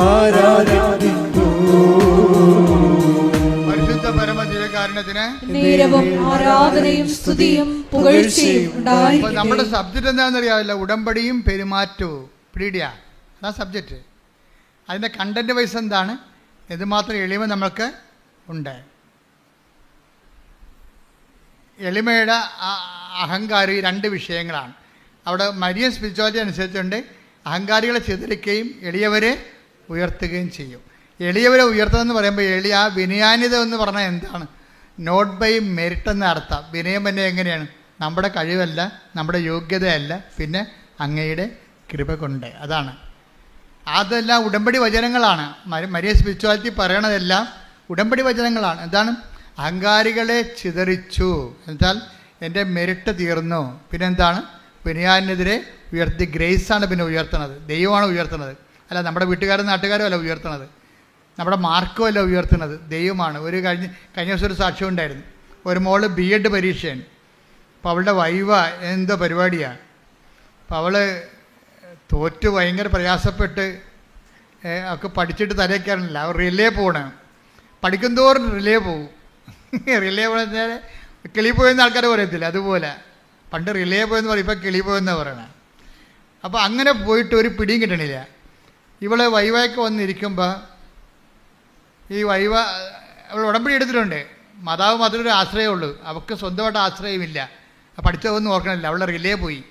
ആരാധിക്കുന്നു. പരിശുദ്ധ പരമദിവ്യകാരുണ്യത്തിന് നേരവും ആരാധനയും സ്തുതിയും പുകഴ്ചയും ഉണ്ടായിരിക്കട്ടെ. നമ്മുടെ സബ്ജക്റ്റ് എന്താണെന്നറിയാവില്ല, ഉടമ്പടിയും പെരുമാറ്റവും. പിടിയ അതാ സബ്ജക്റ്റ്. അതിൻ്റെ കണ്ടന്റ് വൈസ് എന്താണ്, എന്തുമാത്രം എളിമ നമ്മൾക്ക് ഉണ്ട്. എളിമയുടെ അഹങ്കാരി രണ്ട് വിഷയങ്ങളാണ് അവിടെ. മരിയൻ സ്പിരിച്വാലിറ്റി അനുസരിച്ചുകൊണ്ട് അഹങ്കാരികളെ ചിതറിക്കുകയും എളിയവരെ ഉയർത്തുകയും ചെയ്യും. എളിയവരെ ഉയർത്തുക എന്ന് പറയുമ്പോൾ ആ വിനയാന്യത എന്ന് പറഞ്ഞാൽ എന്താണ്? നോട്ട് ബൈ മെറിറ്റ് എന്ന അർത്ഥം. വിനയം തന്നെ എങ്ങനെയാണ്? നമ്മുടെ കഴിവല്ല, നമ്മുടെ യോഗ്യതയല്ല, പിന്നെ അങ്ങയുടെ കൃപ കൊണ്ട്. അതാണ്. അതെല്ലാം ഉടമ്പടി വചനങ്ങളാണ്. മരിയ സ്പിരിച്വാലിറ്റി പറയണതെല്ലാം ഉടമ്പടി വചനങ്ങളാണ്. എന്താണ്? അഹങ്കാരികളെ ചിതറിച്ചു എന്നുവെച്ചാൽ എൻ്റെ മെറിറ്റ് തീർന്നു. പിന്നെന്താണ്? വിനയാനെതിരെ ഉയർത്തി. ഗ്രേസാണ് പിന്നെ ഉയർത്തണത്, ദൈവമാണ് ഉയർത്തുന്നത്. അല്ല നമ്മുടെ വീട്ടുകാരും നാട്ടുകാരും അല്ല ഉയർത്തണത്, നമ്മുടെ മാർക്കും അല്ല ഉയർത്തുന്നത്, ദൈവമാണ്. കഴിഞ്ഞ ദിവസം ഒരു സാക്ഷ്യം ഉണ്ടായിരുന്നു. ഒരു മോള് B.Ed പരീക്ഷയാണ്. അപ്പോൾ അവളുടെ വൈവ എന്തോ പരിപാടിയാണ്. അപ്പോൾ അവൾ തോറ്റ് ഭയങ്കര പ്രയാസപ്പെട്ട് ഒക്കെ പഠിച്ചിട്ട് തലയ്ക്കാറില്ല. അവർ റിലേ പോകണം. പഠിക്കും തോറും റിലേ പോകും. റിലേ പോയാൽ കിളി പോയെന്ന് ആൾക്കാർ പറയത്തില്ല, അതുപോലെ പണ്ട് റിലേ പോയെന്ന് പറയും, ഇപ്പോൾ കിളി പോയെന്നാണ് പറയണത്. അപ്പോൾ അങ്ങനെ പോയിട്ട് ഒരു പിടിയും കിട്ടണില്ല. ഇവളെ വൈവയൊക്കെ വന്നിരിക്കുമ്പോൾ ഈ വൈവ അവൾ ഉടമ്പടി എടുത്തിട്ടുണ്ട്. മാതാവ് മാത്രമേ ഒരു ആശ്രയമുള്ളൂ, അവൾക്ക് സ്വന്തമായിട്ട് ആശ്രയമില്ല. പഠിച്ചതൊന്നും ഓർക്കണില്ല. അവളുടെ റിലേ പോയി.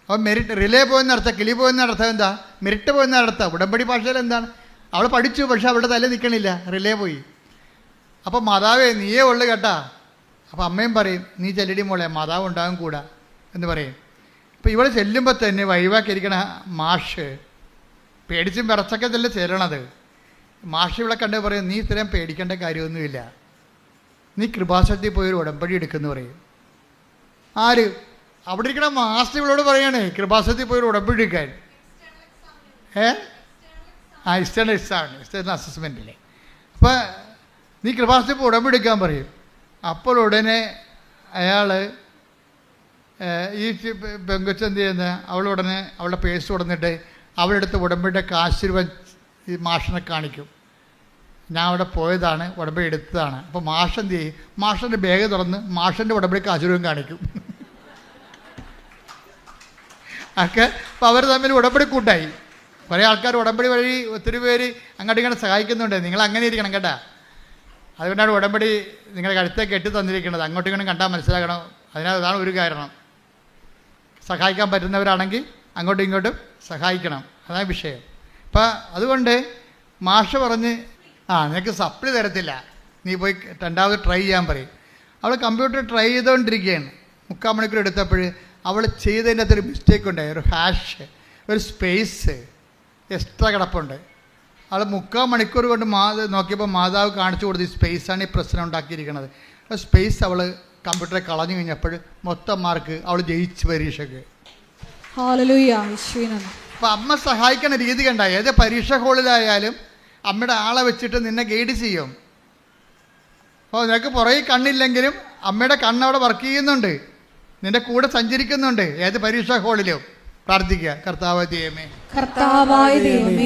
അപ്പോൾ മെറിറ്റ് റിലേ പോയെന്ന അർത്ഥം, കിളി പോയെന്ന അർത്ഥം എന്താ? മെറിറ്റ് പോയെന്ന അർത്ഥം. ഉടമ്പടി ഭാഷയിൽ എന്താണ്? അവൾ പഠിച്ചു, പക്ഷെ അവളുടെ തല നിൽക്കണില്ല, റിലേ പോയി. അപ്പോൾ മാതാവേ നീയേ ഉള്ളു കേട്ടാ. അപ്പോൾ അമ്മയും പറയും നീ ചെല്ലടി മോളെ, മാതാവ് ഉണ്ടാകും കൂടാ എന്ന് പറയും. ഇപ്പോൾ ഇവൾ ചെല്ലുമ്പോൾ തന്നെ വൈവാക്കിയിരിക്കണ മാഷ് പേടിച്ചും വിറച്ചൊക്കെ തന്നെ ചെല്ലണത്. മാഷ് ഇവളെ കണ്ട് പറയും നീ ഇത്രയും പേടിക്കേണ്ട കാര്യമൊന്നുമില്ല, നീ കൃപാസനത്തിൽ പോയി ഒരു ഉടമ്പടി എടുക്കുമെന്ന് പറയും. ആര്? അവിടെ ഇരിക്കണ മാസ്റ്റർ ഇവളോട് പറയണേ കൃപാസനത്തിൽ പോയി ഒരു ഉടമ്പടി എടുക്കാൻ. എക്സ്റ്റേണൽ എക്സാമാണ്, എക്സ്റ്റേണൽ അസസ്മെൻറ്റില്ലേ. അപ്പോൾ നീ കൃപാസനത്തിൽ പോയി ഉടമ്പടി എടുക്കാൻ പറയും. അപ്പോൾ ഉടനെ അയാൾ ഈ പെങ്കൊച്ച് എന്ത് ചെയ്യുന്നത്, അവളുടനെ അവളുടെ പേഴ്സ് കൊടുത്തിട്ട് അവളെടുത്ത് ഉടമ്പടിയുടെ കാശ് രൂപ ഈ മാഷിനെ കാണിക്കും. ഞാൻ അവിടെ പോയതാണ്, ഉടമ്പടി എടുത്തതാണ്. അപ്പോൾ മാഷ് എന്ത് ചെയ്യും? മാഷിൻ്റെ ബാഗ് തുറന്ന് മാഷിൻ്റെ ഉടമ്പടി കാശ് രൂപം കാണിക്കും. ഒക്കെ അപ്പോൾ അവർ തമ്മിൽ ഉടമ്പടി കൂട്ടായി. കുറേ ആൾക്കാർ ഉടമ്പടി വഴി ഒത്തിരി പേര് അങ്ങോട്ടും ഇങ്ങോട്ട് സഹായിക്കുന്നുണ്ട്. നിങ്ങൾ അങ്ങനെ ഇരിക്കണം കേട്ടാ. അതുകൊണ്ടാണ് ഉടമ്പടി നിങ്ങളുടെ കഴുത്തെ കെട്ടി തന്നിരിക്കുന്നത്. അങ്ങോട്ടും ഇങ്ങോട്ടും കണ്ടാൽ മനസ്സിലാക്കണം. അതാണ് ഒരു കാരണം. സഹായിക്കാൻ പറ്റുന്നവരാണെങ്കിൽ അങ്ങോട്ടും ഇങ്ങോട്ടും സഹായിക്കണം, അതാണ് വിഷയം. അപ്പം അതുകൊണ്ട് മാഷ് പറഞ്ഞ് നിനക്ക് സപ്ലി തരത്തില്ല, നീ പോയി രണ്ടാമത് ട്രൈ ചെയ്യാൻ പറയും. അവൾ കമ്പ്യൂട്ടർ ട്രൈ ചെയ്തുകൊണ്ടിരിക്കുകയാണ്. 3/4 മണിക്കൂർ എടുത്തപ്പോൾ അവൾ ചെയ്തതിൻ്റെ അകത്തൊരു മിസ്റ്റേക്ക് ഉണ്ടായി. ഒരു ഹാഷ്, ഒരു സ്പേസ് എക്സ്ട്രാ കിടപ്പുണ്ട്. അവൾ 3/4 മണിക്കൂർ കൊണ്ട് നോക്കിയപ്പോൾ മാതാവ് കാണിച്ചു കൊടുത്ത് ഈ സ്പേസാണ് ഈ പ്രശ്നം ഉണ്ടാക്കിയിരിക്കുന്നത്. ആ സ്പേസ് അവൾ കമ്പ്യൂട്ടറെ കളഞ്ഞു കഴിഞ്ഞപ്പോൾ മൊത്തം മാർക്ക് അവൾ ജയിച്ചു പരീക്ഷയ്ക്ക്. അപ്പം അമ്മ സഹായിക്കുന്ന രീതി കണ്ട. ഏത് പരീക്ഷ ഹോളിലായാലും അമ്മയുടെ ആളെ വെച്ചിട്ട് നിന്നെ ഗൈഡ് ചെയ്യും. അപ്പോൾ നിനക്ക് പുറകെ കണ്ണില്ലെങ്കിലും അമ്മയുടെ കണ്ണവിടെ വർക്ക് ചെയ്യുന്നുണ്ട്, നിന്റെ കൂടെ സഞ്ചരിക്കുന്നുണ്ട്. ഏത് പരീക്ഷാ ഹോളിലും പ്രാർത്ഥിക്കുക, കർത്താവായ ദൈവമേ,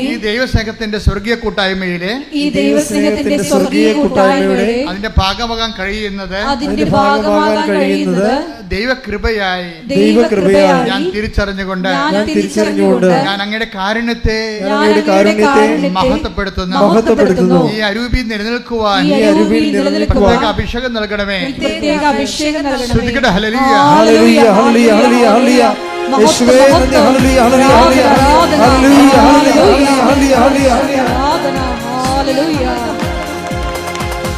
ഈ ദൈവസ്നേഹത്തിന്റെ സ്വർഗീയ കൂട്ടായ്മയിലെ അതിന്റെ ഭാഗമാകാൻ കഴിയുന്നത് ദൈവകൃപയായി ഞാൻ തിരിച്ചറിഞ്ഞുകൊണ്ട് ഞാൻ അങ്ങയുടെ കാരുണ്യത്തെ മഹത്വപ്പെടുത്തുന്നു. ഈ അരൂപിയിൽ നിലനിൽക്കുവാൻ പ്രത്യേക അഭിഷേകം നൽകണമേ. ശ്രുതികട ഹല്ലേലൂയ ഹല്ലേലൂയ ഹല്ലേലൂയ ഹല്ലേലൂയ. യേശുവേ നന്ദി. ഹല്ലേലൂയ ഹല്ലേലൂയ ഹല്ലേലൂയ ഹല്ലേലൂയ ഹല്ലേലൂയ ഹല്ലേലൂയ.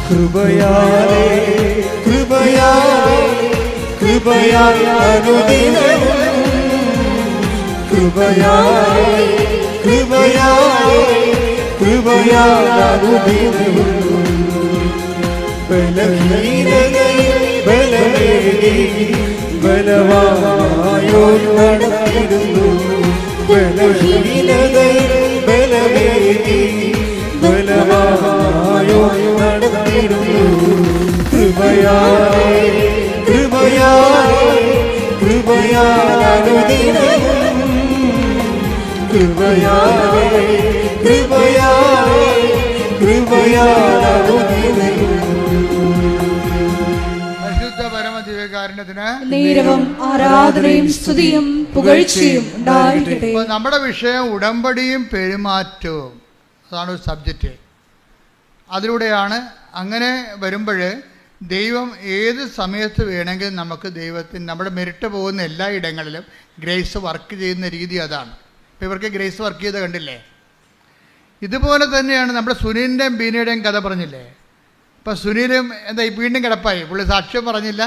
കൃപയാലേ കൃപയാലേ കൃപയാലേ അനുദിനവും കൃപയാലേ കൃപയാലേ കൃപയാലേ അനുദിനവും ബലഹീനതയിൽ ബലമേകി ബലവായോ നടത്തിടുന്നു. ബലഹീനതയിൽ ബലമേകി ബലവായോ നടത്തിടുന്നു. കൃപയാലേ കൃപയാലേ കൃപയാലേ അനുദിനവും കൃപയാലേ കൃപയാലേ പരിശുദ്ധ പരമദിവ്യകാരുണ്യത്തിന് നേരവും ആരാധനയും സ്തുതിയും പുകഴ്ചയും ഉണ്ടായിരിക്കട്ടെ. ഇപ്പോൾ നമ്മുടെ വിഷയം ഉടമ്പടിയും പെരുമാറ്റവും, അതാണ് ഒരു സബ്ജക്റ്റ്. അതിലൂടെയാണ് അങ്ങനെ വരുമ്പോൾ ദൈവം ഏത് സമയത്ത് വേണമെങ്കിലും നമുക്ക് ദൈവത്തിന് നമ്മുടെ മെരിട്ട് പോകുന്ന എല്ലാ ഇടങ്ങളിലും ഗ്രേസ് വർക്ക് ചെയ്യുന്ന രീതി അതാണ്. ഇപ്പോൾ ഇവർക്ക് ഗ്രേസ് വർക്ക് ചെയ്ത് കണ്ടില്ലേ? ഇതുപോലെ തന്നെയാണ് നമ്മുടെ സുനിലിൻ്റെയും ബീനയുടെയും കഥ പറഞ്ഞില്ലേ? ഇപ്പോൾ സുനിലും എന്താ വീണ്ടും കിടപ്പായി, പുള്ളി സാക്ഷ്യം പറഞ്ഞില്ല,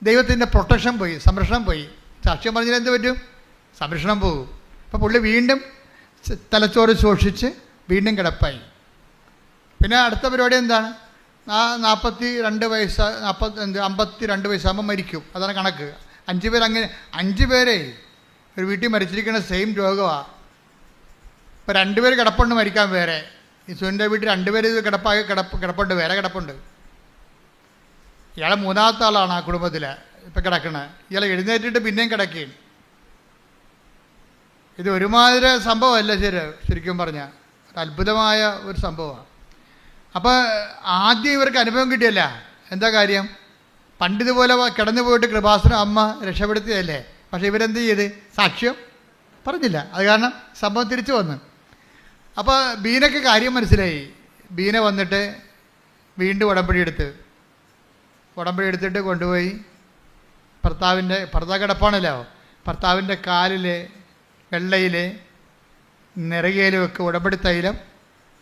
ദൈവത്തിൻ്റെ പ്രൊട്ടക്ഷൻ പോയി, സംരക്ഷണം പോയി. സാക്ഷ്യം പറഞ്ഞാൽ എന്ത് പറ്റും? സംരക്ഷണം പോകും. അപ്പോൾ പുള്ളി വീണ്ടും തലച്ചോറ് ശോഷിച്ച് വീണ്ടും കിടപ്പായി. പിന്നെ അടുത്ത പരിപാടി എന്താണ്? 42 വയസ്സ് 52 വയസ്സാകുമ്പോൾ മരിക്കും. അതാണ് കണക്ക്. 5 പേര് അങ്ങനെ 5 പേരെ ഒരു വീട്ടിൽ മരിച്ചിരിക്കുന്ന സെയിം രോഗമാണ്. ഇപ്പോൾ 2 പേര് കിടപ്പുണ്ട് മരിക്കാൻ വേറെ. ഈ സുനിൻ്റെ വീട്ടിൽ 2 പേര് ഇത് കിടപ്പുണ്ട്, വേറെ കിടപ്പുണ്ട്. ഇയാളെ 3ാമത്തെ ആളാണ് ആ കുടുംബത്തിൽ ഇപ്പം കിടക്കണത്. ഇയാൾ എഴുന്നേറ്റിട്ട് പിന്നെയും കിടക്കുകയും. ഇത് ഒരുമാതിരി സംഭവമല്ല ശരിക്കും പറഞ്ഞാൽ ഒരു അത്ഭുതമായ ഒരു സംഭവമാണ്. അപ്പോൾ ആദ്യം ഇവർക്ക് അനുഭവം കിട്ടിയല്ല. എന്താ കാര്യം? പണ്ടിതുപോലെ കിടന്നു പോയിട്ട് കൃപാസനം അമ്മ രക്ഷപ്പെടുത്തിയതല്ലേ. പക്ഷേ ഇവരെന്ത് ചെയ്ത്? സാക്ഷ്യം പറഞ്ഞില്ല. അത് കാരണം സംഭവം തിരിച്ചു വന്നു. അപ്പോൾ ബീനയ്ക്ക് കാര്യം മനസ്സിലായി. ബീന വന്നിട്ട് വീണ്ടും ഉടമ്പടി എടുത്തിട്ട് കൊണ്ടുപോയി ഭർത്താവ് കിടപ്പാണല്ലോ, ഭർത്താവിൻ്റെ കാലിൽ വെള്ളയിൽ നെറുകയിലും ഒക്കെ ഉടമ്പടി തൈലം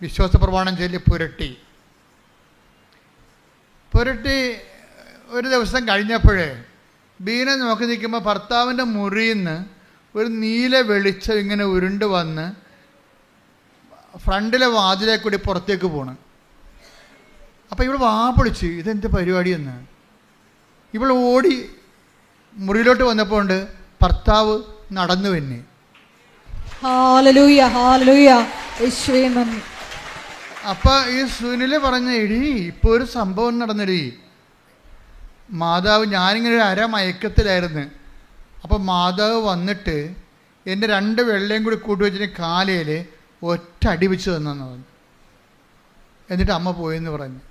വിശ്വാസ പ്രമാണം ചൊല്ലി പുരട്ടി ഒരു ദിവസം കഴിഞ്ഞപ്പോൾ ബീന നോക്കി നിൽക്കുമ്പോൾ ഭർത്താവിൻ്റെ മുറിയിൽ നിന്ന് ഒരു നീല വെളിച്ചം ഇങ്ങനെ ഉരുണ്ട് വന്ന് ഫ്രണ്ടിലെ വാതിലെ കൂടി പുറത്തേക്ക് പോണ്. അപ്പോൾ ഇവൾ പൊളിച്ച് ഇതെന്ത് പരിപാടിയെന്ന്. ഇവൾ ഓടി മുറിയിലോട്ട് വന്നപ്പോൾ ഉണ്ട് ഭർത്താവ് നടന്നു തന്നെ. ഹല്ലേലൂയ, ഹല്ലേലൂയ, യേശുവേ നന്ദി. അപ്പോൾ ഈ സുനില് പറഞ്ഞ എടീ ഇപ്പോൾ ഒരു സംഭവം നടന്നെടീ, മാതാവ് ഞാനിങ്ങനെ ഒരു അരമയക്കത്തിലായിരുന്നു. അപ്പോൾ മാതാവ് വന്നിട്ട് എൻ്റെ 2 വെള്ളയും കൂടി കൂട്ടിവെച്ചിട്ട് കാലയിൽ ഒറ്റ അടി വെച്ച് തന്നെന്ന് പറഞ്ഞു. എന്നിട്ട് അമ്മ പോയെന്ന് പറഞ്ഞു.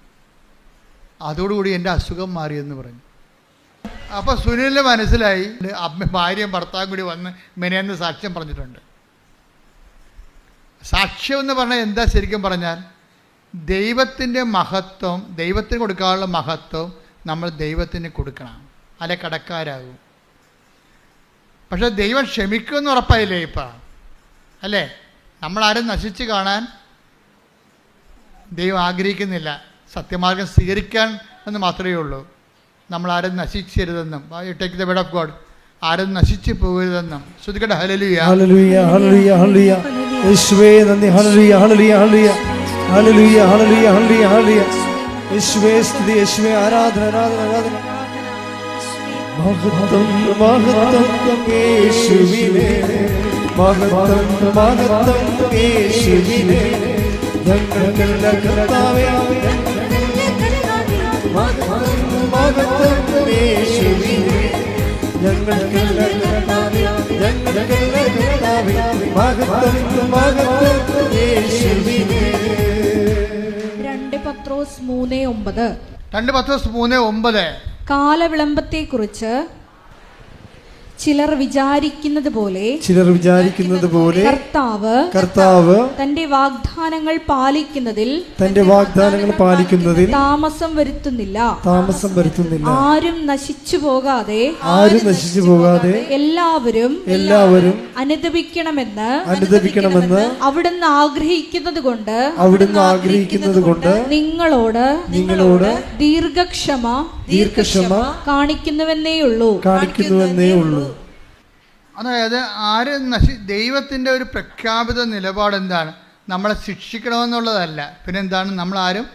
അതോടുകൂടി എൻ്റെ അസുഖം മാറിയെന്ന് പറഞ്ഞു. അപ്പോൾ സുനിലിന് മനസ്സിലായി അമ്മ ഭാര്യയും ഭർത്താവും കൂടി വന്ന് മെനയെന്ന് സാക്ഷ്യം പറഞ്ഞിട്ടുണ്ട്. സാക്ഷ്യം എന്ന് പറഞ്ഞാൽ എന്താ? ശരിക്കും പറഞ്ഞാൽ ദൈവത്തിൻ്റെ മഹത്വം, ദൈവത്തിന് കൊടുക്കാനുള്ള മഹത്വം നമ്മൾ ദൈവത്തിന് കൊടുക്കണം, അല്ലെ കടക്കാരാകും. പക്ഷെ ദൈവം ക്ഷമിക്കുമെന്ന് ഉറപ്പായില്ലേ ഇപ്പം? അല്ലേ? നമ്മളാരും നശിച്ച് കാണാൻ ദൈവം ആഗ്രഹിക്കുന്നില്ല. സത്യമാർഗം സ്വീകരിക്കാൻ എന്ന് മാത്രമേ ഉള്ളൂ. നമ്മളാരും നശിച്ചരുതെന്നും, take the word of God, ആരും നശിച്ചു പോകരുതെന്നും ശ്രദ്ധിക്കട്ടെ. ഹല്ലേലൂയ, ഹല്ലേലൂയ, ഹല്ലേലൂയ, ഹല്ലേലൂയ. യേശുവേ നന്ദി. ഹല്ലേലൂയ, ഹല്ലേലൂയ, ഹല്ലേലൂയ, ഹല്ലേലൂയ, ഹല്ലേലൂയ, ഹല്ലേലൂയ, ഹല്ലേലൂയ. യേശുവേ സ്തുതി, യേശുവേ ആരാധന, ആരാധന, ആരാധന. മഹത്വം മഹത്വം യേശുവിനെ, മഹത്വം മഹത്വം യേശുവിനെ, ഞങ്ങളുടെ കർത്താവേ. മഹത്വം മഹത്വം യേശുവിനെ, ഞങ്ങളുടെ കർത്താവേ, ഞങ്ങളുടെ കർത്താവേ. മഹത്വം മഹത്വം യേശുവിനെ. 2 പത്രോസ് 3:9. 2 പത്രോസ് 3:9. കാലവിളംബത്തെക്കുറിച്ച് ചിലർ വിചാരിക്കുന്നത് പോലെ കർത്താവ് തന്റെ വാഗ്ദാനങ്ങൾ പാലിക്കുന്നതിൽ താമസം വരുത്തുന്നില്ല. ആരും നശിച്ചു പോകാതെ എല്ലാവരും അനുദപിക്കണമെന്ന് അവിടുന്ന് ആഗ്രഹിക്കുന്നത് കൊണ്ട് നിങ്ങളോട് ദീർഘക്ഷമ കാണിക്കുന്നുവെന്നേ ഉള്ളൂ. അതായത് ദൈവത്തിൻ്റെ ഒരു പ്രഖ്യാപിത നിലപാട് എന്താണ്? നമ്മളെ ശിക്ഷിക്കണമെന്നുള്ളതല്ല, പിന്നെ എന്താണ്? നമ്മളാരും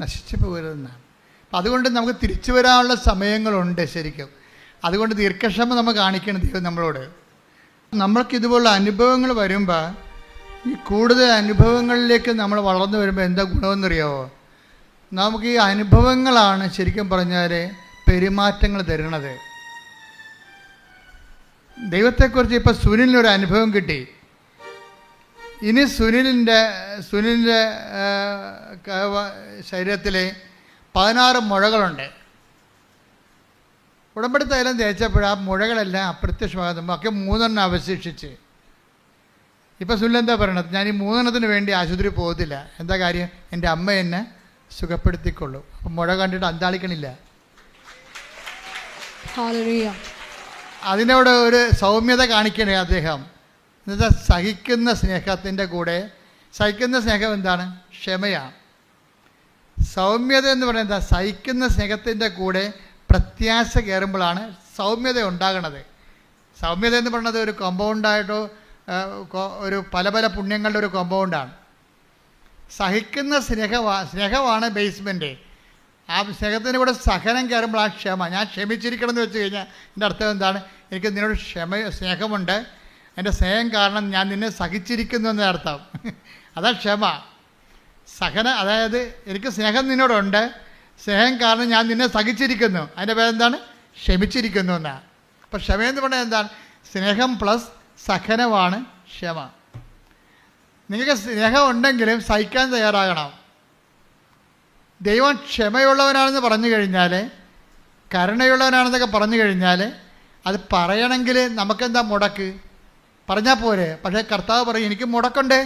നശിച്ചു പോകരുതെന്നാണ്. അപ്പം അതുകൊണ്ട് നമുക്ക് തിരിച്ചു വരാനുള്ള സമയങ്ങളുണ്ട് ശരിക്കും. അതുകൊണ്ട് ദീർഘക്ഷമ നമ്മൾ കാണിക്കണം ദൈവം നമ്മളോട്. നമ്മൾക്കിതുപോലുള്ള അനുഭവങ്ങൾ വരുമ്പോൾ, ഈ കൂടുതൽ അനുഭവങ്ങളിലേക്ക് നമ്മൾ വളർന്നു വരുമ്പോൾ എന്താ ഗുണമെന്നറിയാമോ? നമുക്ക് ഈ അനുഭവങ്ങളാണ് ശരിക്കും പറഞ്ഞാൽ പെരുമാറ്റങ്ങൾ തരുന്നത്. ദൈവത്തെക്കുറിച്ച് ഇപ്പോൾ സുനിലിനൊരു അനുഭവം കിട്ടി. ഇനി സുനിലിൻ്റെ ശരീരത്തിൽ 16 മുഴകളുണ്ട്. ഉടമ്പടി തൈലം തേച്ചപ്പോൾ ആ മുഴകളെല്ലാം അപ്രത്യക്ഷമാകുമ്പോൾ ഒക്കെ 3 അവശേഷിച്ച്. ഇപ്പം സുനിൽ എന്താ പറയണത്? ഞാൻ ഈ 3 വേണ്ടി ആശുപത്രി പോകത്തില്ല. എന്താ കാര്യം? എൻ്റെ അമ്മ എന്നെ സുഖപ്പെടുത്തിക്കൊള്ളൂ. അപ്പം മുഴ കണ്ടിട്ട് അന്താളിക്കണില്ല. അതിനോട് ഒരു സൗമ്യത കാണിക്കണേ അദ്ദേഹം. എന്നുവെച്ചാൽ സഹിക്കുന്ന സ്നേഹത്തിൻ്റെ കൂടെ, സഹിക്കുന്ന സ്നേഹം എന്താണ്? ക്ഷമയാണ്. സൗമ്യത എന്ന് പറയുന്നത് എന്താ? സഹിക്കുന്ന സ്നേഹത്തിൻ്റെ കൂടെ പ്രത്യാശ കയറുമ്പോഴാണ് സൗമ്യത ഉണ്ടാകണത്. സൗമ്യത എന്ന് പറയുന്നത് ഒരു കോമ്പൗണ്ടായിട്ടോ ഒരു പല പല പുണ്യങ്ങളുടെ ഒരു കോമ്പൗണ്ടാണ്. സഹിക്കുന്ന സ്നേഹമാണ് ബേസ്മെൻറ്റ്. ആ സ്നേഹത്തിൻ്റെ കൂടെ സഹനം കയറുമ്പോൾ ആ ക്ഷമ. ഞാൻ ക്ഷമിച്ചിരിക്കണം എന്ന് വെച്ച് കഴിഞ്ഞാൽ എൻ്റെ അർത്ഥം എന്താണ്? എനിക്ക് നിന്നോട് സ്നേഹമുണ്ട്, എൻ്റെ സ്നേഹം കാരണം ഞാൻ നിന്നെ സഹിച്ചിരിക്കുന്നു എന്നർത്ഥം. അതാ ക്ഷമ. അതായത് എനിക്ക് സ്നേഹം നിന്നോടുണ്ട്, സ്നേഹം കാരണം ഞാൻ നിന്നെ സഹിച്ചിരിക്കുന്നു. അതിൻ്റെ പേരെന്താണ്? ക്ഷമിച്ചിരിക്കുന്നു എന്നാണ്. അപ്പോൾ ക്ഷമയെന്ന് പറഞ്ഞാൽ എന്താണ്? സ്നേഹം പ്ലസ് സഹനമാണ് ക്ഷമ. നിങ്ങൾക്ക് സ്നേഹം ഉണ്ടെങ്കിലും സഹിക്കാൻ തയ്യാറാകണം. ദൈവം ക്ഷമയുള്ളവനാണെന്ന് പറഞ്ഞു കഴിഞ്ഞാൽ, കരുണയുള്ളവനാണെന്നൊക്കെ പറഞ്ഞു കഴിഞ്ഞാൽ, അത് പറയണമെങ്കിൽ നമുക്കെന്താ മുടക്ക്? പറഞ്ഞാൽ പോരെ. പക്ഷേ കർത്താവ് പറയും, എനിക്ക് മുടക്കുണ്ട്.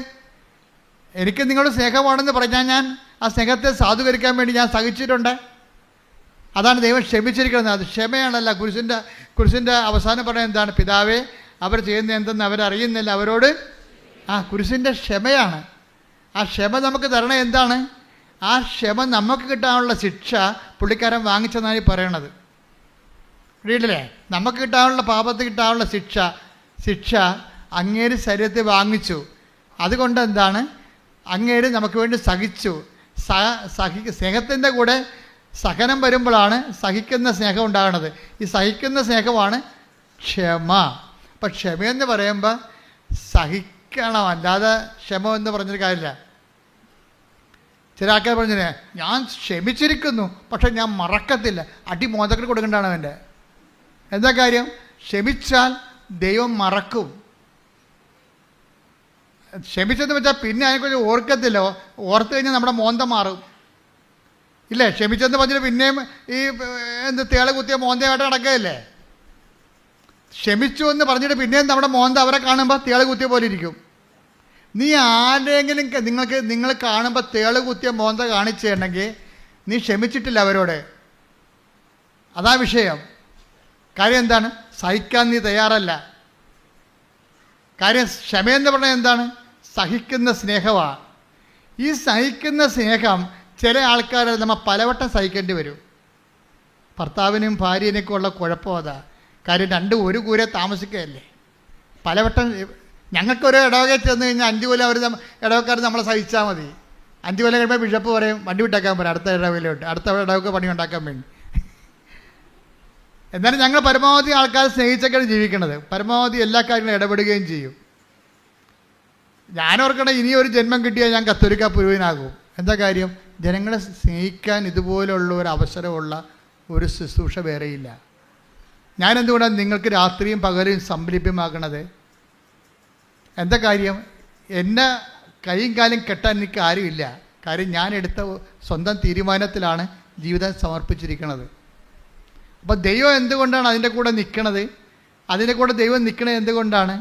എനിക്ക് നിങ്ങളുടെ സ്നേഹമാണെന്ന് പറഞ്ഞാൽ ഞാൻ ആ സ്നേഹത്തെ സാധൂകരിക്കാൻ വേണ്ടി ഞാൻ സഹിച്ചിട്ടുണ്ട്. അതാണ് ദൈവം ക്ഷമിച്ചിരിക്കുന്നത്. അത് ക്ഷമയാണല്ല. കുരിശിൻ്റെ അവസാനം പറയുന്നത് എന്താണ്? പിതാവേ, അവർ ചെയ്യുന്ന എന്തെന്ന് അവരറിയുന്നില്ല, അവരോട്. കുരിശിൻ്റെ ക്ഷമയാണ്. ആ ക്ഷമ നമുക്ക് തരണേ എന്താണ്? ആ ക്ഷമ നമുക്ക് കിട്ടാനുള്ള ശിക്ഷ പുള്ളിക്കാരൻ വാങ്ങിച്ചെന്നാണ് ഈ പറയണത്. വീട്ടിലെ നമുക്ക് കിട്ടാനുള്ള പാപത്തിൽ കിട്ടാനുള്ള ശിക്ഷ അങ്ങേര് ശരീരത്തിൽ വാങ്ങിച്ചു. അതുകൊണ്ട് എന്താണ്? അങ്ങേര് നമുക്ക് വേണ്ടി സഹിച്ചു. സ്നേഹത്തിൻ്റെ കൂടെ സഹനം വരുമ്പോഴാണ് സഹിക്കുന്ന സ്നേഹം ഉണ്ടാകുന്നത്. ഈ സഹിക്കുന്ന സ്നേഹമാണ് ക്ഷമ. അപ്പം ക്ഷമയെന്ന് പറയുമ്പോൾ സഹിക്കണം, അല്ലാതെ ക്ഷമ എന്ന് പറഞ്ഞൊരു കാര്യമില്ല. ചില ആൾക്കാർ പറഞ്ഞേ, ഞാൻ ക്ഷമിച്ചിരിക്കുന്നു പക്ഷെ ഞാൻ മറക്കത്തില്ല. അടി മോദത്തിൽ കൊടുക്കേണ്ടതാണ് അവൻ്റെ. എന്താ കാര്യം? ക്ഷമിച്ചാൽ ദൈവം മറക്കും. ക്ഷമിച്ചെന്ന് വെച്ചാൽ പിന്നെ അതിനെക്കുറിച്ച് ഓർക്കത്തില്ല. ഓർത്ത് കഴിഞ്ഞാൽ നമ്മുടെ മോന്ത മാറും. ഇല്ലേ? ക്ഷമിച്ചെന്ന് പറഞ്ഞിട്ട് പിന്നെയും ഈ തേള കുത്തിയ മോന്തയായിട്ട് നടക്കുകയല്ലേ. ക്ഷമിച്ചു എന്ന് പറഞ്ഞിട്ട് പിന്നെയും നമ്മുടെ മോന്ത അവരെ കാണുമ്പോൾ തേള കുത്തിയ പോലെ ഇരിക്കും. നീ ആരെങ്കിലും നിങ്ങൾ കാണുമ്പോൾ തേള് കുത്തിയ മോന്ത കാണിച്ചിട്ടുണ്ടെങ്കിൽ നീ ക്ഷമിച്ചിട്ടില്ല അവരോട്. അതാ വിഷയം. കാര്യം എന്താണ്? സഹിക്കാൻ നീ തയ്യാറല്ല. കാര്യം ക്ഷമയെന്ന് പറഞ്ഞാൽ എന്താണ്? സഹിക്കുന്ന സ്നേഹമാണ്. ഈ സഹിക്കുന്ന സ്നേഹം ചില ആൾക്കാർ നമ്മൾ പലവട്ടം സഹിക്കേണ്ടി വരും. ഭർത്താവിനും ഭാര്യനൊക്കെ ഉള്ള കുഴപ്പം അതാ. കാര്യം രണ്ടും ഒരു കൂരെ താമസിക്കുകയല്ലേ. പലവട്ടം ഞങ്ങൾക്കൊരു ഇടവകയിൽ ചെന്ന് കഴിഞ്ഞാൽ 5 കൊല്ലം ഇടവക്കാർ നമ്മളെ സഹിച്ചാൽ മതി. 5 കൊല്ലം കഴിയുമ്പോൾ ബിഷപ്പ് പറയും വണ്ടി വിട്ടാക്കാൻ പറയും അടുത്ത ഇടവകയിലോട്ട്, അടുത്ത ഇടവക പണി ഉണ്ടാക്കാൻ വേണ്ടി. എന്നാലും ഞങ്ങൾ പരമാവധി ആൾക്കാർ സ്നേഹിച്ചൊക്കെയാണ് ജീവിക്കുന്നത്. പരമാവധി എല്ലാ കാര്യങ്ങളും ഇടപെടുകയും ചെയ്യും. ഞാനോർക്കണേ ഇനി ഒരു ജന്മം കിട്ടിയാൽ ഞാൻ കത്തോലിക്ക പുരോഹിതനാകും. എന്താ കാര്യം? ജനങ്ങളെ സ്നേഹിക്കാൻ ഇതുപോലുള്ള ഒരു അവസരമുള്ള ഒരു ശുശ്രൂഷ വേറെയില്ല. ഞാനെന്തുകൊണ്ടാണ് നിങ്ങൾക്ക് രാത്രിയും പകലും സംലഭ്യമാക്കണത്? എന്താ കാര്യം? എന്നെ കൈയും കാലും കെട്ടാൻ എനിക്ക് ആരുമില്ല. കാര്യം ഞാൻ എടുത്ത സ്വന്തം തീരുമാനത്തിലാണ് ജീവിതം സമർപ്പിച്ചിരിക്കുന്നത്. അപ്പോൾ ദൈവം എന്തുകൊണ്ടാണ് അതിൻ്റെ കൂടെ നിൽക്കണത്? അതിൻ്റെ കൂടെ ദൈവം നിൽക്കണത് എന്തുകൊണ്ടാണ്?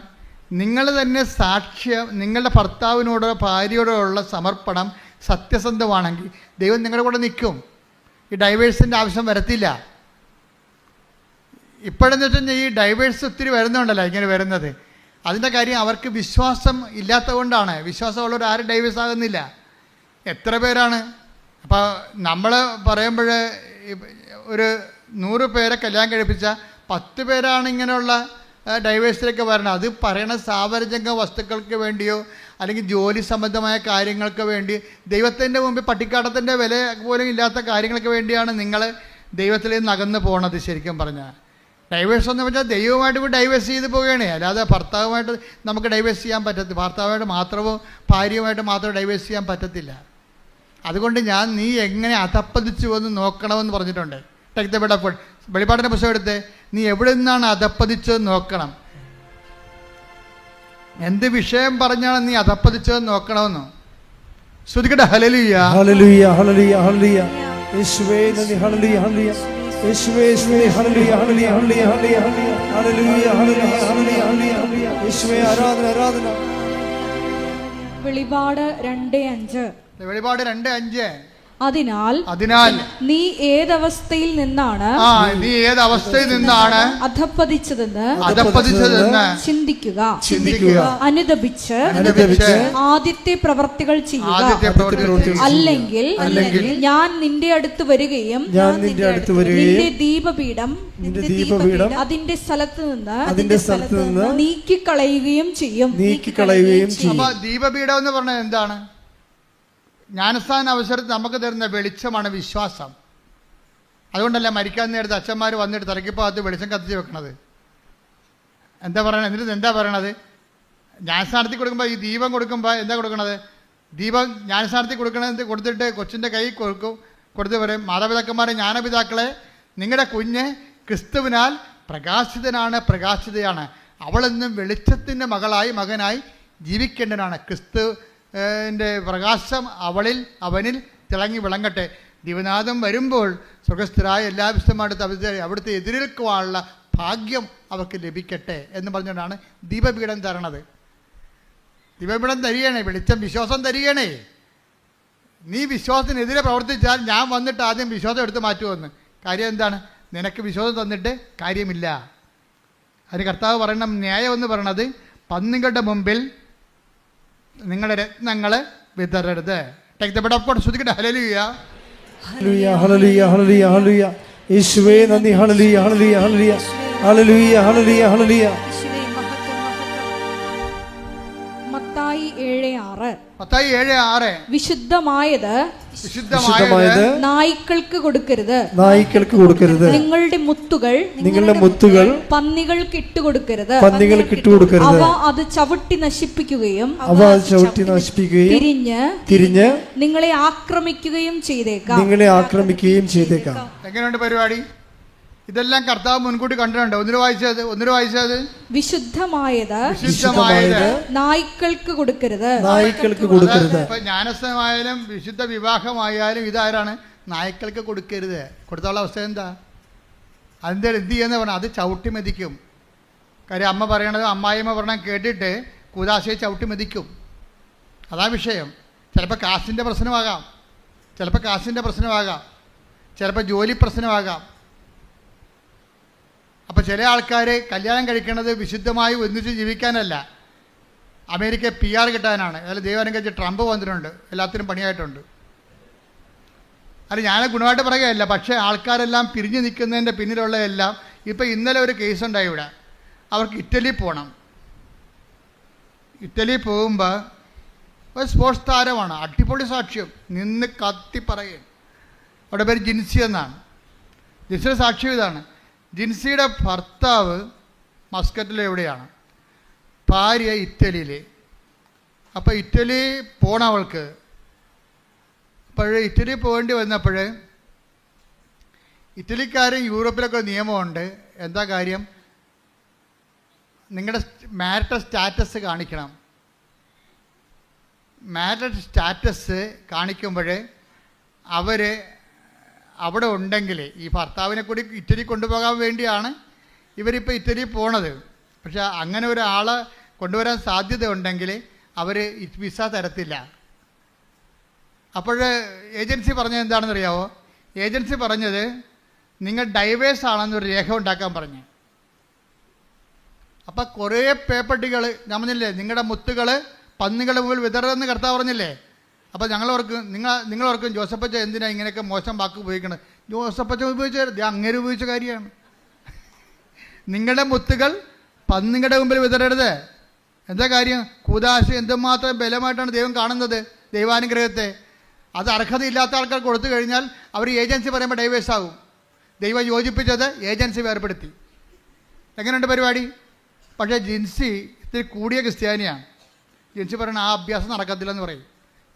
നിങ്ങൾ തന്നെ സാക്ഷ്യം, നിങ്ങളുടെ ഭർത്താവിനോടോ ഭാര്യയോടോ ഉള്ള സമർപ്പണം സത്യസന്ധമാണെങ്കിൽ ദൈവം നിങ്ങളുടെ കൂടെ നിൽക്കും. ഈ ഡൈവേഴ്സിൻ്റെ ആവശ്യം വരത്തില്ല. ഇപ്പോഴെന്ന് വെച്ചാൽ ഈ ഡൈവേഴ്സ് ഒത്തിരി വരുന്നുണ്ടല്ലോ ഇങ്ങനെ വരുന്നത്. അതിൻ്റെ കാര്യം അവർക്ക് വിശ്വാസം ഇല്ലാത്തതുകൊണ്ടാണ്. വിശ്വാസമുള്ളവർ ആരും ഡൈവേഴ്സ് ആകുന്നില്ല. എത്ര പേരാണ്? അപ്പോൾ നമ്മൾ പറയുമ്പോൾ ഒരു 100 പേരെ കല്യാണം കഴിപ്പിച്ച 10 പേരാണ് ഇങ്ങനെയുള്ള ഡൈവേഴ്സിലേക്ക് വരണം. അത് പറയണ സാവരജംഗ വസ്തുക്കൾക്ക് വേണ്ടിയോ അല്ലെങ്കിൽ ജോലി സംബന്ധമായ കാര്യങ്ങൾക്ക് വേണ്ടി, ദൈവത്തിൻ്റെ മുമ്പിൽ പട്ടിക്കാട്ടത്തിൻ്റെ വില പോലും ഇല്ലാത്ത കാര്യങ്ങൾക്ക് വേണ്ടിയാണ് നിങ്ങൾ ദൈവത്തിൽ നിന്ന് അകന്ന് പോകണത്. ശരിക്കും പറഞ്ഞാൽ ഡൈവേഴ്സ് എന്ന് വെച്ചാൽ ദൈവമായിട്ട് ഇപ്പോൾ ഡൈവേഴ്സ് ചെയ്ത് പോവുകയാണ്. അല്ലാതെ ഭർത്താവുമായിട്ട് നമുക്ക് ഡൈവേഴ്സ് ചെയ്യാൻ പറ്റത്തില്ല. ഭർത്താവായിട്ട് മാത്രമോ ഭാര്യയുമായിട്ട് മാത്രമോ ഡൈവേഴ്സ് ചെയ്യാൻ പറ്റത്തില്ല. അതുകൊണ്ട് നീ എങ്ങനെ അധപ്പതിച്ചു എന്ന് നോക്കണമെന്ന് പറഞ്ഞിട്ടുണ്ട്. Take the bed of God. വെളിപ്പാടിൻ്റെ പുസ്തകം എടുത്ത് നീ എവിടെ നിന്നാണ് അധപ്പതിച്ചതെന്ന് നോക്കണം. എന്ത് വിഷയം പറഞ്ഞാണ് നീ അധപ്പതിച്ചതെന്ന് നോക്കണമെന്നോ. ശ്രുതിക്കട്ടെ ഹല്ലേലൂയ. ഹല്ലേലൂയ ഹല്ലേലൂയ ഹല്ലേലൂയ. യേശുവേ നന്ദി. ഹല്ലേലൂയ ഹല്ലേലൂയ. യേശുവേ യേശുവേ ഹല്ലേലൂയ ഹല്ലേലൂയ ഹല്ലേലൂയ ഹല്ലേലൂയ ഹല്ലേലൂയ ഹല്ലേലൂയ ഹല്ലേലൂയ ഹല്ലേലൂയ. യേശുവേ ആരാധന ആരാധന. വെളിപാട് 2:5. വെളിപാട് 2:5. അതിനാൽ നീ ഏതവസ്ഥയിൽ നിന്നാണ് അധപ്പതിച്ചതെന്ന് ചിന്തിക്കുക. അനുദപിച്ച് ആദ്യത്തെ പ്രവർത്തികൾ ചെയ്യുക. അല്ലെങ്കിൽ ഞാൻ നിന്റെ അടുത്ത് വരികയും നിന്റെ ദീപപീഠം അതിന്റെ സ്ഥലത്ത് നിന്ന് നീക്കിക്കളയുകയും ചെയ്യും. ദീപപീഠം എന്ന് പറഞ്ഞാൽ എന്താണ്? ജ്ഞാനസ്ഥാന അവസരത്തിൽ നമുക്ക് തരുന്ന വെളിച്ചമാണ് വിശ്വാസം. അതുകൊണ്ടല്ല മരിക്കാൻ നേരത്തെ അച്ഛന്മാർ വന്നിട്ട് തലയ്ക്കിപ്പോൾ വെളിച്ചം കത്തിച്ച് വെക്കണത്. എന്താ പറയണത്? എന്നിട്ട് എന്താ പറയണത്? ജ്ഞാനസ്ഥാനത്തിൽ കൊടുക്കുമ്പോൾ ഈ ദീപം കൊടുക്കുമ്പോൾ എന്താ കൊടുക്കണത്? ദീപം ജ്ഞാനസ്ഥാനത്തിൽ കൊടുത്തിട്ട് കൊച്ചിൻ്റെ കൈ കൊടുത്ത് പറയും, മാതാപിതാക്കന്മാരെ ജ്ഞാനപിതാക്കളെ, നിങ്ങളുടെ കുഞ്ഞ് ക്രിസ്തുവിനാൽ പ്രകാശിതനാണ്, പ്രകാശിതയാണ്. അവളെന്നും വെളിച്ചത്തിൻ്റെ മകനായി ജീവിക്കേണ്ടതാണ്. ക്രിസ്തുവിൻ്റെ പ്രകാശം അവനിൽ തിളങ്ങി വിളങ്ങട്ടെ. ദിവനാഥം വരുമ്പോൾ സ്വർഗസ്ഥരായ എല്ലാ വിശുദ്ധന്മാരുടെ അവിടുത്തെ എതിരേൽക്കുവാനുള്ള ഭാഗ്യം അവർക്ക് ലഭിക്കട്ടെ എന്ന് പറഞ്ഞുകൊണ്ടാണ് ദീപപീഠം തരണത്. ദീപപീഠം തരികണേ, വെളിച്ചം വിശ്വാസം തരികണേ. നീ വിശ്വാസത്തിനെതിരെ പ്രവർത്തിച്ചാൽ ഞാൻ വന്നിട്ട് ആദ്യം വിശ്വാസം എടുത്ത് മാറ്റുമെന്ന്. കാര്യം എന്താണ്? നിനക്ക് വിശ്വാസം തന്നിട്ട് കാര്യമില്ല. അതിന് കർത്താവ് പറയണം, ന്യായം എന്ന് പറയണത് പന്നികളുടെ മുമ്പിൽ നിങ്ങളുടെ രത്നങ്ങൾ വിതറരുത്. Take the bed of God. ശ്രുതിക്കട്ടെ ഹല്ലേലൂയ ഹല്ലേലൂയ ഹല്ലേലൂയ ഹല്ലേലൂയ ഹല്ലേലൂയ. യേശുവേ നന്ദി. ഹല്ലേലൂയ ഹല്ലേലൂയ ഹല്ലേലൂയ ഹല്ലേലൂയ ഹല്ലേലൂയ ഹല്ലേലൂയ. മത്തായി 7:6. മത്തായി 7:6. വിശുദ്ധമായത് നായ്ക്കൾക്ക് കൊടുക്കരുത്. നിങ്ങളുടെ മുത്തുകൾ പന്നികൾക്ക് ഇട്ടുകൊടുക്കരുത്. അവ അത് ചവിട്ടി നശിപ്പിക്കുകയും തിരിഞ്ഞ് നിങ്ങളെ ആക്രമിക്കുകയും ചെയ്തേക്കാം. എങ്ങനെയുണ്ട് പരിപാടി? ഇതെല്ലാം കർത്താവ് മുൻകൂട്ടി കണ്ടിട്ടുണ്ട്. ഒന്നിനു വായിച്ചത് വിശുദ്ധമായത് നായ്ക്കൾക്ക് കൊടുക്കരുത്. ജ്ഞാനസ്ഥമായാലും വിശുദ്ധ വിവാഹമായാലും ഇതാരാണ്? നായ്ക്കൾക്ക് കൊടുക്കരുത്. കൊടുത്തുള്ള അവസ്ഥ എന്താ? അതിൻ്റെ എന്ത് ചെയ്യുന്ന പറഞ്ഞാൽ അത് ചവിട്ടി മെതിക്കും. കാര്യം അമ്മ പറയണത്, അമ്മായിയമ്മ പറഞ്ഞാൽ കേട്ടിട്ട് കൂദാശയെ ചവിട്ടി മെതിക്കും. അതാ വിഷയം. ചിലപ്പോൾ കാശിൻ്റെ പ്രശ്നമാകാം, ചിലപ്പോൾ ജോലി പ്രശ്നമാകാം. അപ്പോൾ ചില ആൾക്കാർ കല്യാണം കഴിക്കുന്നത് വിശുദ്ധമായി ഒന്നിച്ച് ജീവിക്കാനല്ല, അമേരിക്ക PR കിട്ടാനാണ്. അതിൽ ദൈവം കഴിച്ച് ട്രംപ് വന്നിട്ടുണ്ട്, എല്ലാത്തിനും പണിയായിട്ടുണ്ട്. അത് ഞാൻ ഗുണമായിട്ട് പറയുകയല്ല, പക്ഷേ ആൾക്കാരെല്ലാം പിരിഞ്ഞു നിൽക്കുന്നതിൻ്റെ പിന്നിലുള്ള എല്ലാം. ഇപ്പോൾ ഇന്നലെ ഒരു കേസുണ്ടായി ഇവിടെ. അവർക്ക് ഇറ്റലി പോകണം. ഇറ്റലി പോകുമ്പോൾ ഒരു സ്പോർട്സ് താരമാണ്, അടിപൊളി സാക്ഷ്യം, നിന്ന് കത്തി പറയും. അവിടെ പേര് ജിൻസി എന്നാണ്. ജിൻസിയുടെ സാക്ഷ്യം ഇതാണ്: ജിൻസിയുടെ ഭർത്താവ് മസ്കറ്റിൽ എവിടെയാണ്, ഭാര്യ ഇറ്റലിയിൽ. അപ്പോൾ ഇറ്റലി പോണവൾക്ക് ഇറ്റലി പോകേണ്ടി വന്നപ്പോൾ ഇറ്റലിക്കാരും യൂറോപ്പിലൊക്കെ നിയമമുണ്ട്. എന്താ കാര്യം? നിങ്ങളുടെ മാരിറ്റൽ സ്റ്റാറ്റസ് കാണിക്കണം. മാരിറ്റൽ സ്റ്റാറ്റസ് കാണിക്കുമ്പോൾ അവർ അവിടെ ഉണ്ടെങ്കിൽ ഈ ഭർത്താവിനെ കൂടി ഇറ്റലി കൊണ്ടുപോകാൻ വേണ്ടിയാണ് ഇവരിപ്പോൾ ഇറ്റലി പോണത്. പക്ഷെ അങ്ങനെ ഒരാളെ കൊണ്ടുവരാൻ സാധ്യത ഉണ്ടെങ്കിൽ അവർ വിസ തരത്തില്ല. അപ്പോൾ ഏജൻസി പറഞ്ഞത് എന്താണെന്നറിയാമോ? ഏജൻസി പറഞ്ഞത് നിങ്ങൾ ഡൈവേഴ്സ് ആണെന്നൊരു രേഖ ഉണ്ടാക്കാൻ പറഞ്ഞു. അപ്പം കുറേ പേപ്പട്ടികൾ, ഞാൻ പറഞ്ഞില്ലേ, നിങ്ങളുടെ മുത്തുകൾ പന്നികളുടെ മുമ്പിൽ വിതറെന്ന് കർത്താവ് പറഞ്ഞില്ലേ. അപ്പോൾ നിങ്ങളോർക്കും ജോസഫച്ച എന്തിനാണ് ഇങ്ങനെയൊക്കെ മോശം വാക്ക് ഉപയോഗിക്കണത്? ജോസഫച്ച ഉപയോഗിച്ച അങ്ങനെ ഉപയോഗിച്ച കാര്യമാണ്. നിങ്ങളുടെ മുത്തുകൾ പന്നികളുടെ മുമ്പിൽ വിതറരുത്. എന്താ കാര്യം? കൂദാശ എന്തുമാത്രം ബലമായിട്ടാണ് ദൈവം കാണുന്നത്, ദൈവാനുഗ്രഹത്തെ. അത് അർഹതയില്ലാത്ത ആൾക്കാർ കൊടുത്തു കഴിഞ്ഞാൽ അവർ ഏജൻസി പറയുമ്പോൾ ഡൈവേഴ്സ് ആകും. ദൈവം യോജിപ്പിച്ചത് ഏജൻസി വേർപെടുത്തി. എങ്ങനെയുണ്ട് പരിപാടി? പക്ഷേ ജിൻസി ഇത്തിരി കൂടിയ ക്രിസ്ത്യാനിയാണ്. ജിൻസി പറയണ ആ അഭ്യാസം നടക്കത്തില്ലെന്ന് പറയും.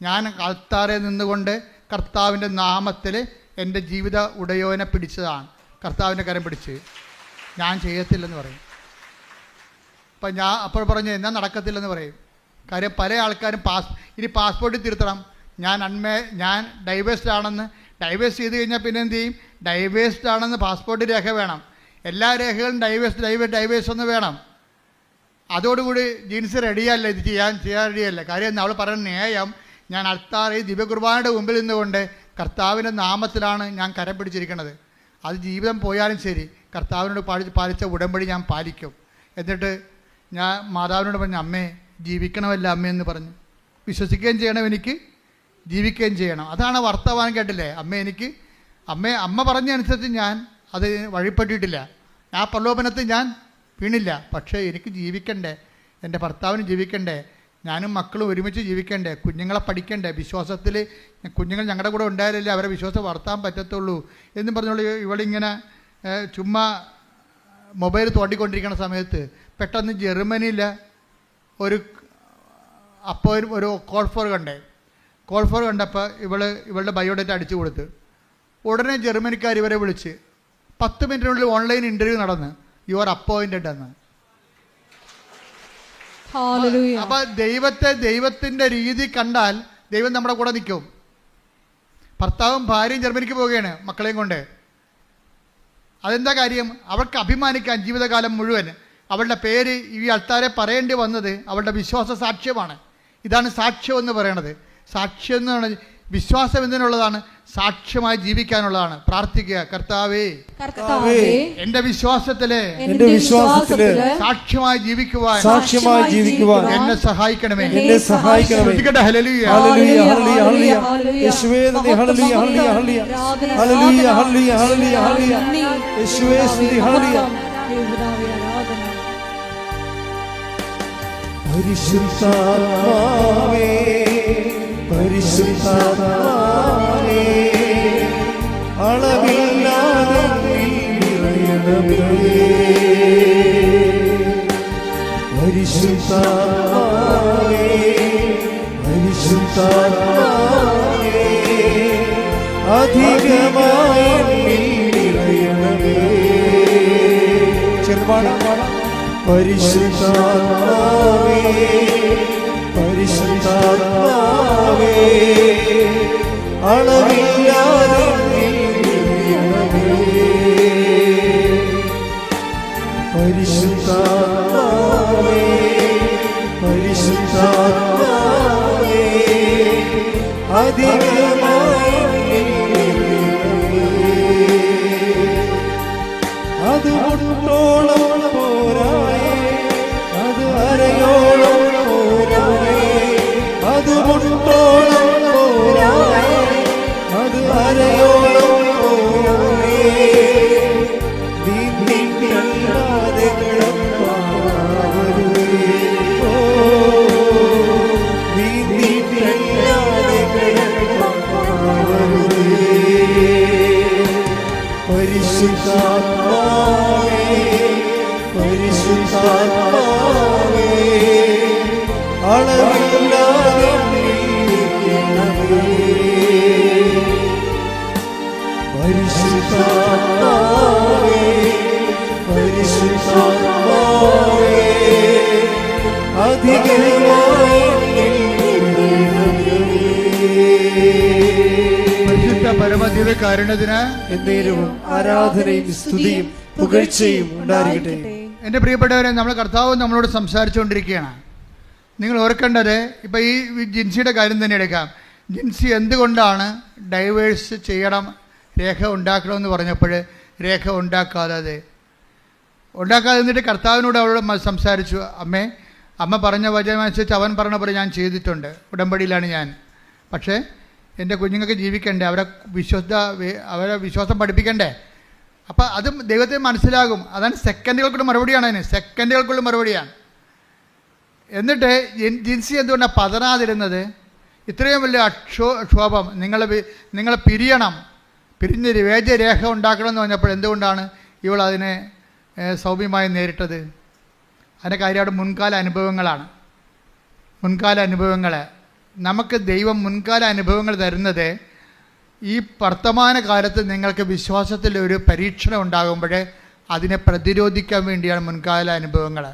ഞാൻ ആൾത്താരെ നിന്നുകൊണ്ട് കർത്താവിൻ്റെ നാമത്തിൽ എൻ്റെ ജീവിത ഉടയോനെ പിടിച്ചതാണ്, കർത്താവിൻ്റെ കരം പിടിച്ച്, ഞാൻ ചെയ്യത്തില്ലെന്ന് പറയും. അപ്പം ഞാൻ അപ്പോൾ പറഞ്ഞു എന്നാൽ നടക്കത്തില്ലെന്ന് പറയും. കാര്യം പല ആൾക്കാരും ഇനി പാസ്പോർട്ടിൽ തിരുത്തണം, ഞാൻ ഡൈവേഴ്സ്ഡ് ആണെന്ന്. ഡൈവേഴ്സ് ചെയ്ത് കഴിഞ്ഞാൽ പിന്നെ എന്ത് ചെയ്യും? ഡൈവേഴ്സ്ഡ് ആണെന്ന് പാസ്പോർട്ട് രേഖ വേണം. എല്ലാ രേഖകളും ഡൈവേഴ്സ് ഒന്ന് വേണം. അതോടുകൂടി ജീൻസ് റെഡിയല്ല, ഇത് ചെയ്യാൻ റെഡിയല്ല. കാര്യം അവൾ പറയുന്ന ന്യായം, ഞാൻ അൾത്താറിൽ ദിവ്യകുർബാനയുടെ മുമ്പിൽ നിന്നുകൊണ്ട് കർത്താവിൻ്റെ നാമത്തിലാണ് ഞാൻ കരം പിടിച്ചിരിക്കുന്നത്. അത് ജീവിതം പോയാലും ശരി കർത്താവിനോട് പാലിച്ച ഉടമ്പടി ഞാൻ പാലിക്കും. എന്നിട്ട് ഞാൻ മാതാവിനോട് പറഞ്ഞു, അമ്മേ ജീവിക്കണമല്ല അമ്മയെന്ന് പറഞ്ഞു. വിശ്വസിക്കുകയും ചെയ്യണം, എനിക്ക് ജീവിക്കുകയും ചെയ്യണം. അതാണ് വർത്തമാനം. കേട്ടില്ലേ? അമ്മ പറഞ്ഞനുസരിച്ച് ഞാൻ അത് വഴിപ്പെട്ടിട്ടില്ല. ആ പ്രലോഭനത്തിൽ ഞാൻ വീണില്ല. പക്ഷേ എനിക്ക് ജീവിക്കണ്ടേ, എൻ്റെ ഭർത്താവിന് ജീവിക്കണ്ടേ, ഞാനും മക്കളും ഒരുമിച്ച് ജീവിക്കണ്ടേ, കുഞ്ഞുങ്ങളെ പഠിക്കണ്ടേ, വിശ്വാസത്തിൽ കുഞ്ഞുങ്ങൾ ഞങ്ങളുടെ കൂടെ ഉണ്ടായാലല്ലേ അവരെ വിശ്വാസം വളർത്താൻ പറ്റത്തുള്ളൂ എന്നും പറഞ്ഞുള്ള ഇവളിങ്ങനെ ചുമ്മാ മൊബൈൽ തോണ്ടിക്കൊണ്ടിരിക്കുന്ന സമയത്ത് പെട്ടെന്ന് ജർമ്മനിയിൽ ഒരു കോൾ ഫോർ കണ്ടപ്പോൾ ഇവളുടെ ബയോഡേറ്റ അടിച്ചു കൊടുത്ത് ഉടനെ ജർമ്മനിക്കാർ ഇവരെ വിളിച്ച് 10 മിനിറ്റിനുള്ളിൽ ഓൺലൈൻ ഇൻ്റർവ്യൂ നടന്ന് യുവർ അപ്പോയിൻറ്റഡ് എന്ന്. അപ്പം ദൈവത്തിൻ്റെ രീതി കണ്ടാൽ ദൈവം നമ്മുടെ കൂടെ നിൽക്കും. ഭർത്താവും ഭാര്യയും ജർമ്മനിക്ക് പോവുകയാണ് മക്കളെയും കൊണ്ട്. അതെന്താ കാര്യം? അവൾക്ക് അഭിമാനിക്കാൻ ജീവിതകാലം മുഴുവൻ അവളുടെ പേര് ഈ അൾത്താരെ പറയേണ്ടി വന്നത് അവളുടെ വിശ്വാസ സാക്ഷ്യമാണ്. ഇതാണ് സാക്ഷ്യം എന്ന് പറയണത്. സാക്ഷ്യം എന്ന് പറയുന്നത് വിശ്വാസം എന്തിനുള്ളതാണ്? സാക്ഷ്യമായി ജീവിക്കാനുള്ളതാണ്. പ്രാർത്ഥിക്കുക, കർത്താവേ എന്റെ വിശ്വാസത്തില് സാക്ഷ്യമായി ജീവിക്കുവാൻ എന്നെ സഹായിക്കണമേ. ശ്രദ്ധിക്കട്ടെ. ഹല്ലേലൂയ, ഹല്ലേലൂയ, ഹല്ലേലൂയ, യേശുവേ നന്ദി, ഹല്ലേലൂയ, ഹല്ലേലൂയ, ഹല്ലേലൂയ, ഹല്ലേലൂയ, ഹല്ലേലൂയ, ഹല്ലേലൂയ, യേശുവേ സ്തുതി, ഹല്ലേലൂയ. പരിശുദ്ധാത്മാവേ, പരിശുദ്ധാത്മാവേ, അളവില്ലാതെ നിറയണമേ. പരിശുദ്ധാത്മാവേ, പരിശുദ്ധാത്മാവേ, അധികമായി നിറയണമേ. ചെറുപാടാ. പരിശുദ്ധാത്മാവേ, പരിശുദ്ധാത്മാവേ, അളവില്ലാതെ നിറയണമേ. പരിശുദ്ധാത്മാവേ, പരിശുദ്ധാത്മാവേ, അധികമായി നിറയണമേ. അത് മുട്ടോളം പോരായേ, അത് അരയോളം പോരായേ, അത് മുട്ടോളം പോരായേ, അത് അരയോളം പോരായേ. നീ കിടപ്പാവരുവേ, ഓ നീ കിടപ്പാവരുവേ. പരിശുദ്ധാത്മാവേ, പരിശുദ്ധാത്മാവേ, അളവില്ലാതെ നിറയണമേ. പരിശുദ്ധാത്മാവേ, പരിശുദ്ധാത്മാവേ, അധികമായി നിറയണമേ. പരിശുദ്ധ പരമദിവ്യകാരുണ്യത്തിന് എന്നേരവും ആരാധനയും സ്തുതിയും പുകഴ്ചയും ഉണ്ടായിരിക്കട്ടെ. എൻ്റെ പ്രിയപ്പെട്ടവരെ, നമ്മൾ കർത്താവ് നമ്മളോട് സംസാരിച്ചുകൊണ്ടിരിക്കുകയാണ്. നിങ്ങൾ ഓർക്കേണ്ടത്, ഇപ്പം ഈ ജിൻസിയുടെ കാര്യം തന്നെ എടുക്കാം. ജിൻസി എന്തുകൊണ്ടാണ് ഡൈവേഴ്സ് ചെയ്യണം, രേഖ ഉണ്ടാക്കണമെന്ന് പറഞ്ഞപ്പോൾ രേഖ ഉണ്ടാക്കാതെ എന്നിട്ട് കർത്താവിനോട് അവളോട് സംസാരിച്ചു. അമ്മ പറഞ്ഞ വചനമനുസരിച്ച് അവൻ പറഞ്ഞ പോലെ ഞാൻ ചെയ്തിട്ടുണ്ട്, ഉടമ്പടിയിലാണ് ഞാൻ. പക്ഷേ എൻ്റെ കുഞ്ഞുങ്ങൾക്ക് ജീവിക്കണ്ടേ, അവരെ വിശ്വാസം പഠിപ്പിക്കണ്ടേ. അപ്പം അതും ദൈവത്തെ മനസ്സിലാകും. അതാണ് സെക്കൻഡുകൾക്കുള്ള മറുപടിയാണ്. സെക്കൻഡുകൾക്കുള്ള മറുപടിയാണ്. എന്നിട്ട് ജിൻസി എന്തുകൊണ്ടാണ് പതറാതിരുന്നത്? ഇത്രയും വലിയ ക്ഷോഭം, നിങ്ങൾ പിരിയണം, പിരിഞ്ഞൊരു വേജരേഖ ഉണ്ടാക്കണമെന്ന് പറഞ്ഞപ്പോൾ എന്തുകൊണ്ടാണ് ഇവൾ അതിനെ സൗമ്യമായി നേരിട്ടത്? അതിൻ്റെ കാര്യം അവിടെ മുൻകാല അനുഭവങ്ങൾ. നമുക്ക് ദൈവം മുൻകാല അനുഭവങ്ങൾ തരുന്നത് ഈ വർത്തമാന കാലത്ത് നിങ്ങൾക്ക് വിശ്വാസത്തിൽ ഒരു പരീക്ഷണം ഉണ്ടാകുമ്പോൾ അതിനെ പ്രതിരോധിക്കാൻ വേണ്ടിയാണ് മുൻകാല അനുഭവങ്ങൾ.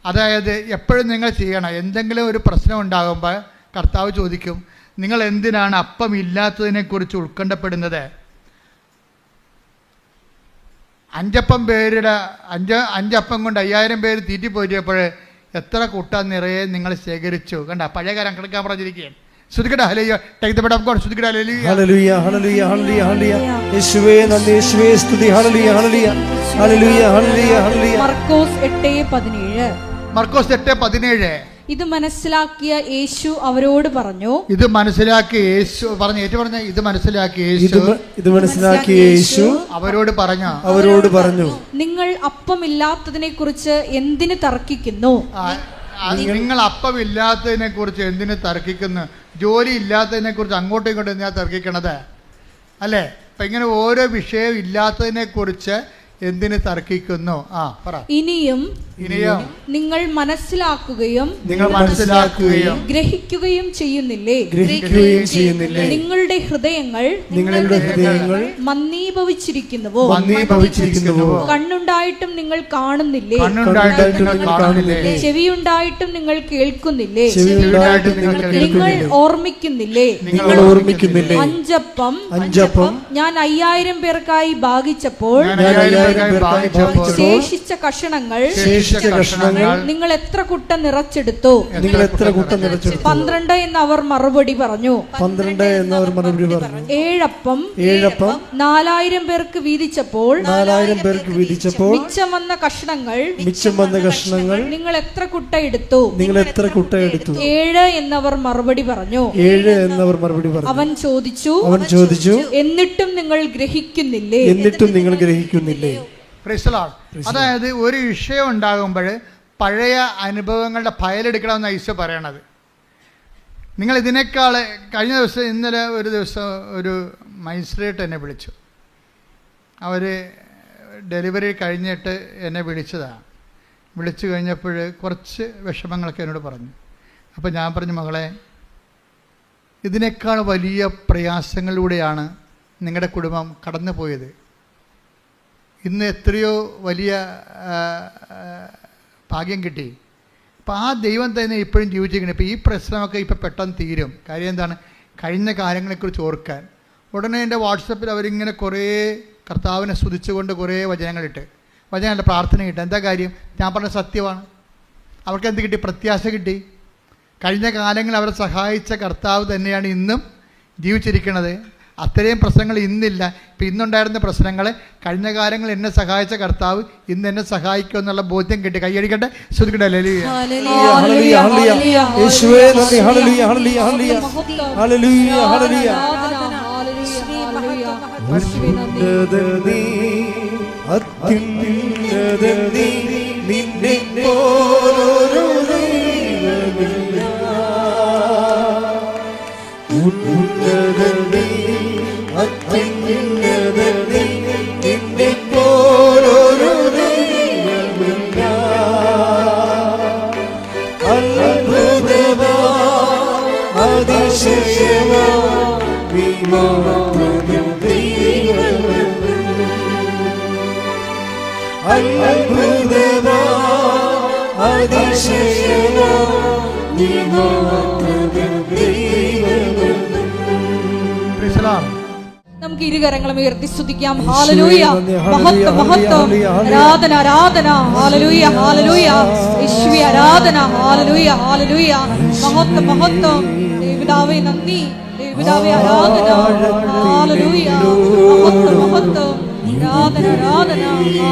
അതായത് എപ്പോഴും നിങ്ങൾ ചെയ്യണം, എന്തെങ്കിലും ഒരു പ്രശ്നം ഉണ്ടാകുമ്പോൾ കർത്താവ് ചോദിക്കും, നിങ്ങൾ എന്തിനാണ് അപ്പം ഇല്ലാത്തതിനെക്കുറിച്ച് ഉത്കണ്ഠപ്പെടുന്നത്? അഞ്ചപ്പം കൊണ്ട് 5000 പേര് തീറ്റിപ്പോറ്റിയപ്പോൾ എത്ര കുട്ട നിറയെ നിങ്ങൾ ശേഖരിച്ചു? കണ്ട, പഴയ കാലം കിടക്കാൻ പറഞ്ഞിരിക്കുകയാണ്. ശ്രുതിക്കട്ടെ ഹല്ലേലൂയ. Take the bed of God. ശ്രുതിക്കട്ടെ ഹല്ലേലൂയ. ഹല്ലേലൂയ ഹല്ലേലൂയ ഹല്ലേലൂയ ഹല്ലേലൂയ. യേശുവേ നന്ദി, യേശുവേ സ്തുതി. ഹല്ലേലൂയ ഹല്ലേലൂയ ഹല്ലേലൂയ ഹല്ലേലൂയ ഹല്ലേലൂയ. മർക്കോസ് 8:17. മർക്കോസ് 8:17. ഇത് മനസ്സിലാക്കിയ യേശു അവരോട് പറഞ്ഞു. ഇത് മനസ്സിലാക്കിയ യേശു പറഞ്ഞു. ഏറ്റു പറഞ്ഞ ഇത് മനസ്സിലാക്കിയ യേശു. ഇത് മനസ്സിലാക്കിയ യേശു അവരോട് പറഞ്ഞു, നിങ്ങൾ അപ്പമില്ലാത്തതിനെ കുറിച്ച് എന്തിന് തർക്കിക്കുന്നു? നിങ്ങൾ അപ്പമില്ലാത്തതിനെ കുറിച്ച് എന്തിന് തർക്കിക്കുന്നു? ജോലി ഇല്ലാത്തതിനെ കുറിച്ച് അങ്ങോട്ടും ഇങ്ങോട്ടും എന്തിനാ തർക്കിക്കണത്? അല്ലേ? അപ്പൊ ഇങ്ങനെ ഓരോ വിഷയം ഇല്ലാത്തതിനെ കുറിച്ച് എന്തിന് തർക്കിക്കുന്നു? പറ. ഇനിയും നിങ്ങൾ മനസ്സിലാക്കുകയും ഗ്രഹിക്കുകയും ചെയ്യുന്നില്ലേ? നിങ്ങളുടെ ഹൃദയങ്ങൾ മന്ദീഭവിച്ചിരിക്കുന്നുവോ? കണ്ണുണ്ടായിട്ടും നിങ്ങൾ കാണുന്നില്ലേ? ചെവിയുണ്ടായിട്ടും നിങ്ങൾ കേൾക്കുന്നില്ലേ? നിങ്ങൾ ഓർമ്മിക്കുന്നില്ലേ? 5 അപ്പം ഞാൻ 5000 പേർക്കായി ഭാഗിച്ചപ്പോൾ ശേഷിച്ച കഷണങ്ങൾ നിങ്ങൾ എത്ര കുട്ട നിറച്ചെടുത്തു? 12 എന്ന് അവർ മറുപടി പറഞ്ഞു. 7 അപ്പം 4000 പേർക്ക് വീതിച്ചപ്പോൾ മിച്ചം വന്ന കഷണങ്ങൾ നിങ്ങൾ എത്ര കുട്ട എടുത്തു? 7 എന്നവർ മറുപടി പറഞ്ഞു. അവൻ ചോദിച്ചു, എന്നിട്ടും നിങ്ങൾ ഗ്രഹിക്കുന്നില്ലേ? അതായത് ഒരു വിഷയം ഉണ്ടാകുമ്പോൾ പഴയ അനുഭവങ്ങളുടെ ഫയലെടുക്കണമെന്നാണ് ഈശോ പറയണത്. നിങ്ങൾ ഇതിനേക്കാൾ ഇന്നലെ ഒരു ദിവസം ഒരു മജിസ്ട്രേറ്റ് എന്നെ വിളിച്ചു. അവർ ഡെലിവറി കഴിഞ്ഞിട്ട് എന്നെ വിളിച്ചതാണ്. വിളിച്ചു കഴിഞ്ഞപ്പോൾ കുറച്ച് വിഷമങ്ങളൊക്കെ എന്നോട് പറഞ്ഞു. അപ്പോൾ ഞാൻ പറഞ്ഞു, മകളെ, ഇതിനേക്കാൾ വലിയ പ്രയാസങ്ങളിലൂടെയാണ് നിങ്ങളുടെ കുടുംബം കടന്നു പോയത്. ഇന്ന് എത്രയോ വലിയ ഭാഗ്യം കിട്ടി. അപ്പോൾ ആ ദൈവം തന്നെ ഇപ്പോഴും ജീവിച്ചിരിക്കണം. ഇപ്പോൾ ഈ പ്രശ്നമൊക്കെ ഇപ്പോൾ പെട്ടെന്ന് തീരും. കാര്യം എന്താണ്? കഴിഞ്ഞ കാര്യങ്ങളെക്കുറിച്ച് ഓർക്കാൻ. ഉടനെ എൻ്റെ വാട്സപ്പിൽ അവരിങ്ങനെ കുറേ കർത്താവിനെ സ്തുതിച്ചുകൊണ്ട് കുറേ വചനങ്ങളിട്ട്, വചനങ്ങളുടെ പ്രാർത്ഥന കിട്ടും. എന്താ കാര്യം? ഞാൻ പറഞ്ഞ സത്യമാണ്. അവർക്ക് എന്ത് കിട്ടി? പ്രത്യാശ കിട്ടി. കഴിഞ്ഞ കാലങ്ങളിൽ അവരെ സഹായിച്ച കർത്താവ് തന്നെയാണ് ഇന്നും ജീവിച്ചിരിക്കുന്നത്. അത്രയും പ്രശ്നങ്ങൾ ഇന്നില്ല. ഇപ്പം ഇന്നുണ്ടായിരുന്ന പ്രശ്നങ്ങൾ കഴിഞ്ഞ കാലങ്ങളിൽ എന്നെ സഹായിച്ച കർത്താവ് ഇന്ന് എന്നെ സഹായിക്കും എന്നുള്ള ബോധ്യം കിട്ടി. കൈയടിക്കട്ടെ, ശ്രുതിക്കട്ടെ. നമുക്ക് ഇരുകരങ്ങളും ഉയർത്തി സ്തുതിക്കാം. ഹല്ലേലൂയ, മഹത്വം മഹത്വം, ആരാധന ആരാധന. ഹല്ലേലൂയ ഹല്ലേലൂയ, യേശുവേ ആരാധന. ഹല്ലേലൂയ ഹല്ലേലൂയ, മഹത്വം മഹത്വം. ദൈവപിതാവേ നന്ദി, ദൈവപിതാവേ ആരാധന. ഹല്ലേലൂയ, മഹത്വം മഹത്വം, ആരാധന ആരാധന.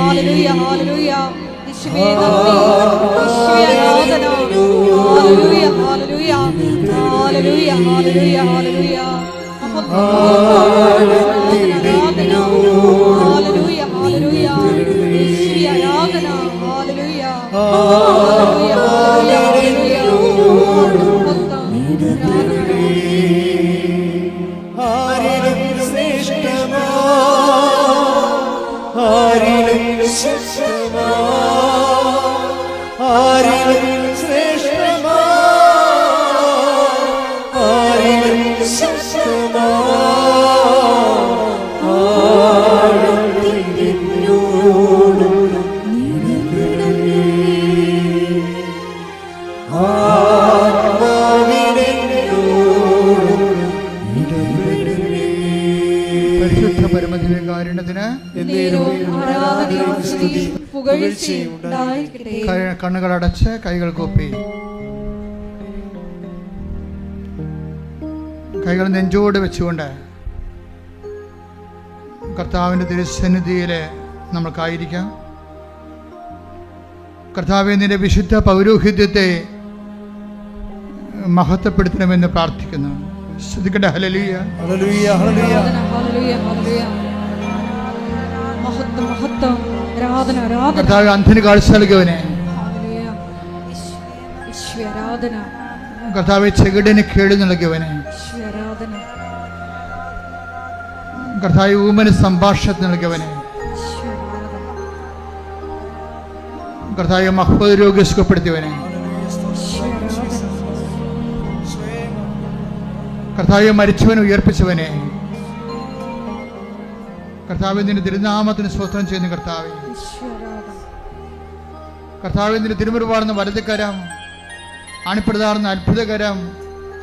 ഹല്ലേലൂയ ഹല്ലേലൂയ, യേശുവേ നന്ദി, യേശുവേ ആരാധന. ഹല്ലേലൂയ ഹല്ലേലൂയ ഹല്ലേലൂയ ഹല്ലേലൂയ ഹല്ലേലൂയ. പരമദിവ്യകാരുണ്യത്തിന് കണ്ണുകളടച്ച് കൈകൾ കൂപ്പി കൈകൾ നെഞ്ചോട് വെച്ചുകൊണ്ട് കർത്താവിൻ്റെ തിരുസന്നിധിയിൽ നമുക്കായിരിക്കാം. കർത്താവേ, നിന്റെ വിശുദ്ധ പൗരോഹിത്യത്തെ മഹത്വപ്പെടുത്തണമെന്ന് പ്രാർത്ഥിക്കുന്നു. ശ്രദ്ധിക്കട്ടെ. ഹല്ലേലൂയ, ഹല്ലേലൂയ, ഹല്ലേലൂയ, ഹല്ലേലൂയ, ഹല്ലേലൂയ. മഹത്വം, മഹത്വം, ആരാധന, ആരാധന. കർത്താവേ, അന്ധന് കാഴ്ച നൽകിയവനെ, ഹല്ലേലൂയ, യേശുവേ ആരാധന. കർത്താവേ, ചെകിടന് കേട് നൽകിയവനെ, യേശുവേ ആരാധന. കർത്താവേ, ഊമന് സംഭാഷണം നൽകിയവനെ, യേശുവേ ആരാധന. കർത്താവേ, മഹ്ഫൂദ് രോഗി സുഖപ്പെടുത്തിയവനെ, യേശുവേ ആരാധന. കർത്താവെ, മരിച്ചവനെ ഉയർപ്പിച്ചവനെ, കർത്താവെ, നിന്റെ തിരുനാമത്തിന് സ്തോത്രം ചെയ്യുന്നു. കർത്താവെ, കർത്താവെ, നിന്റെ തിരുമുറിവാടുന്ന വലതുകരം, അണിപ്പെടുതാറുന്ന അത്ഭുതകരം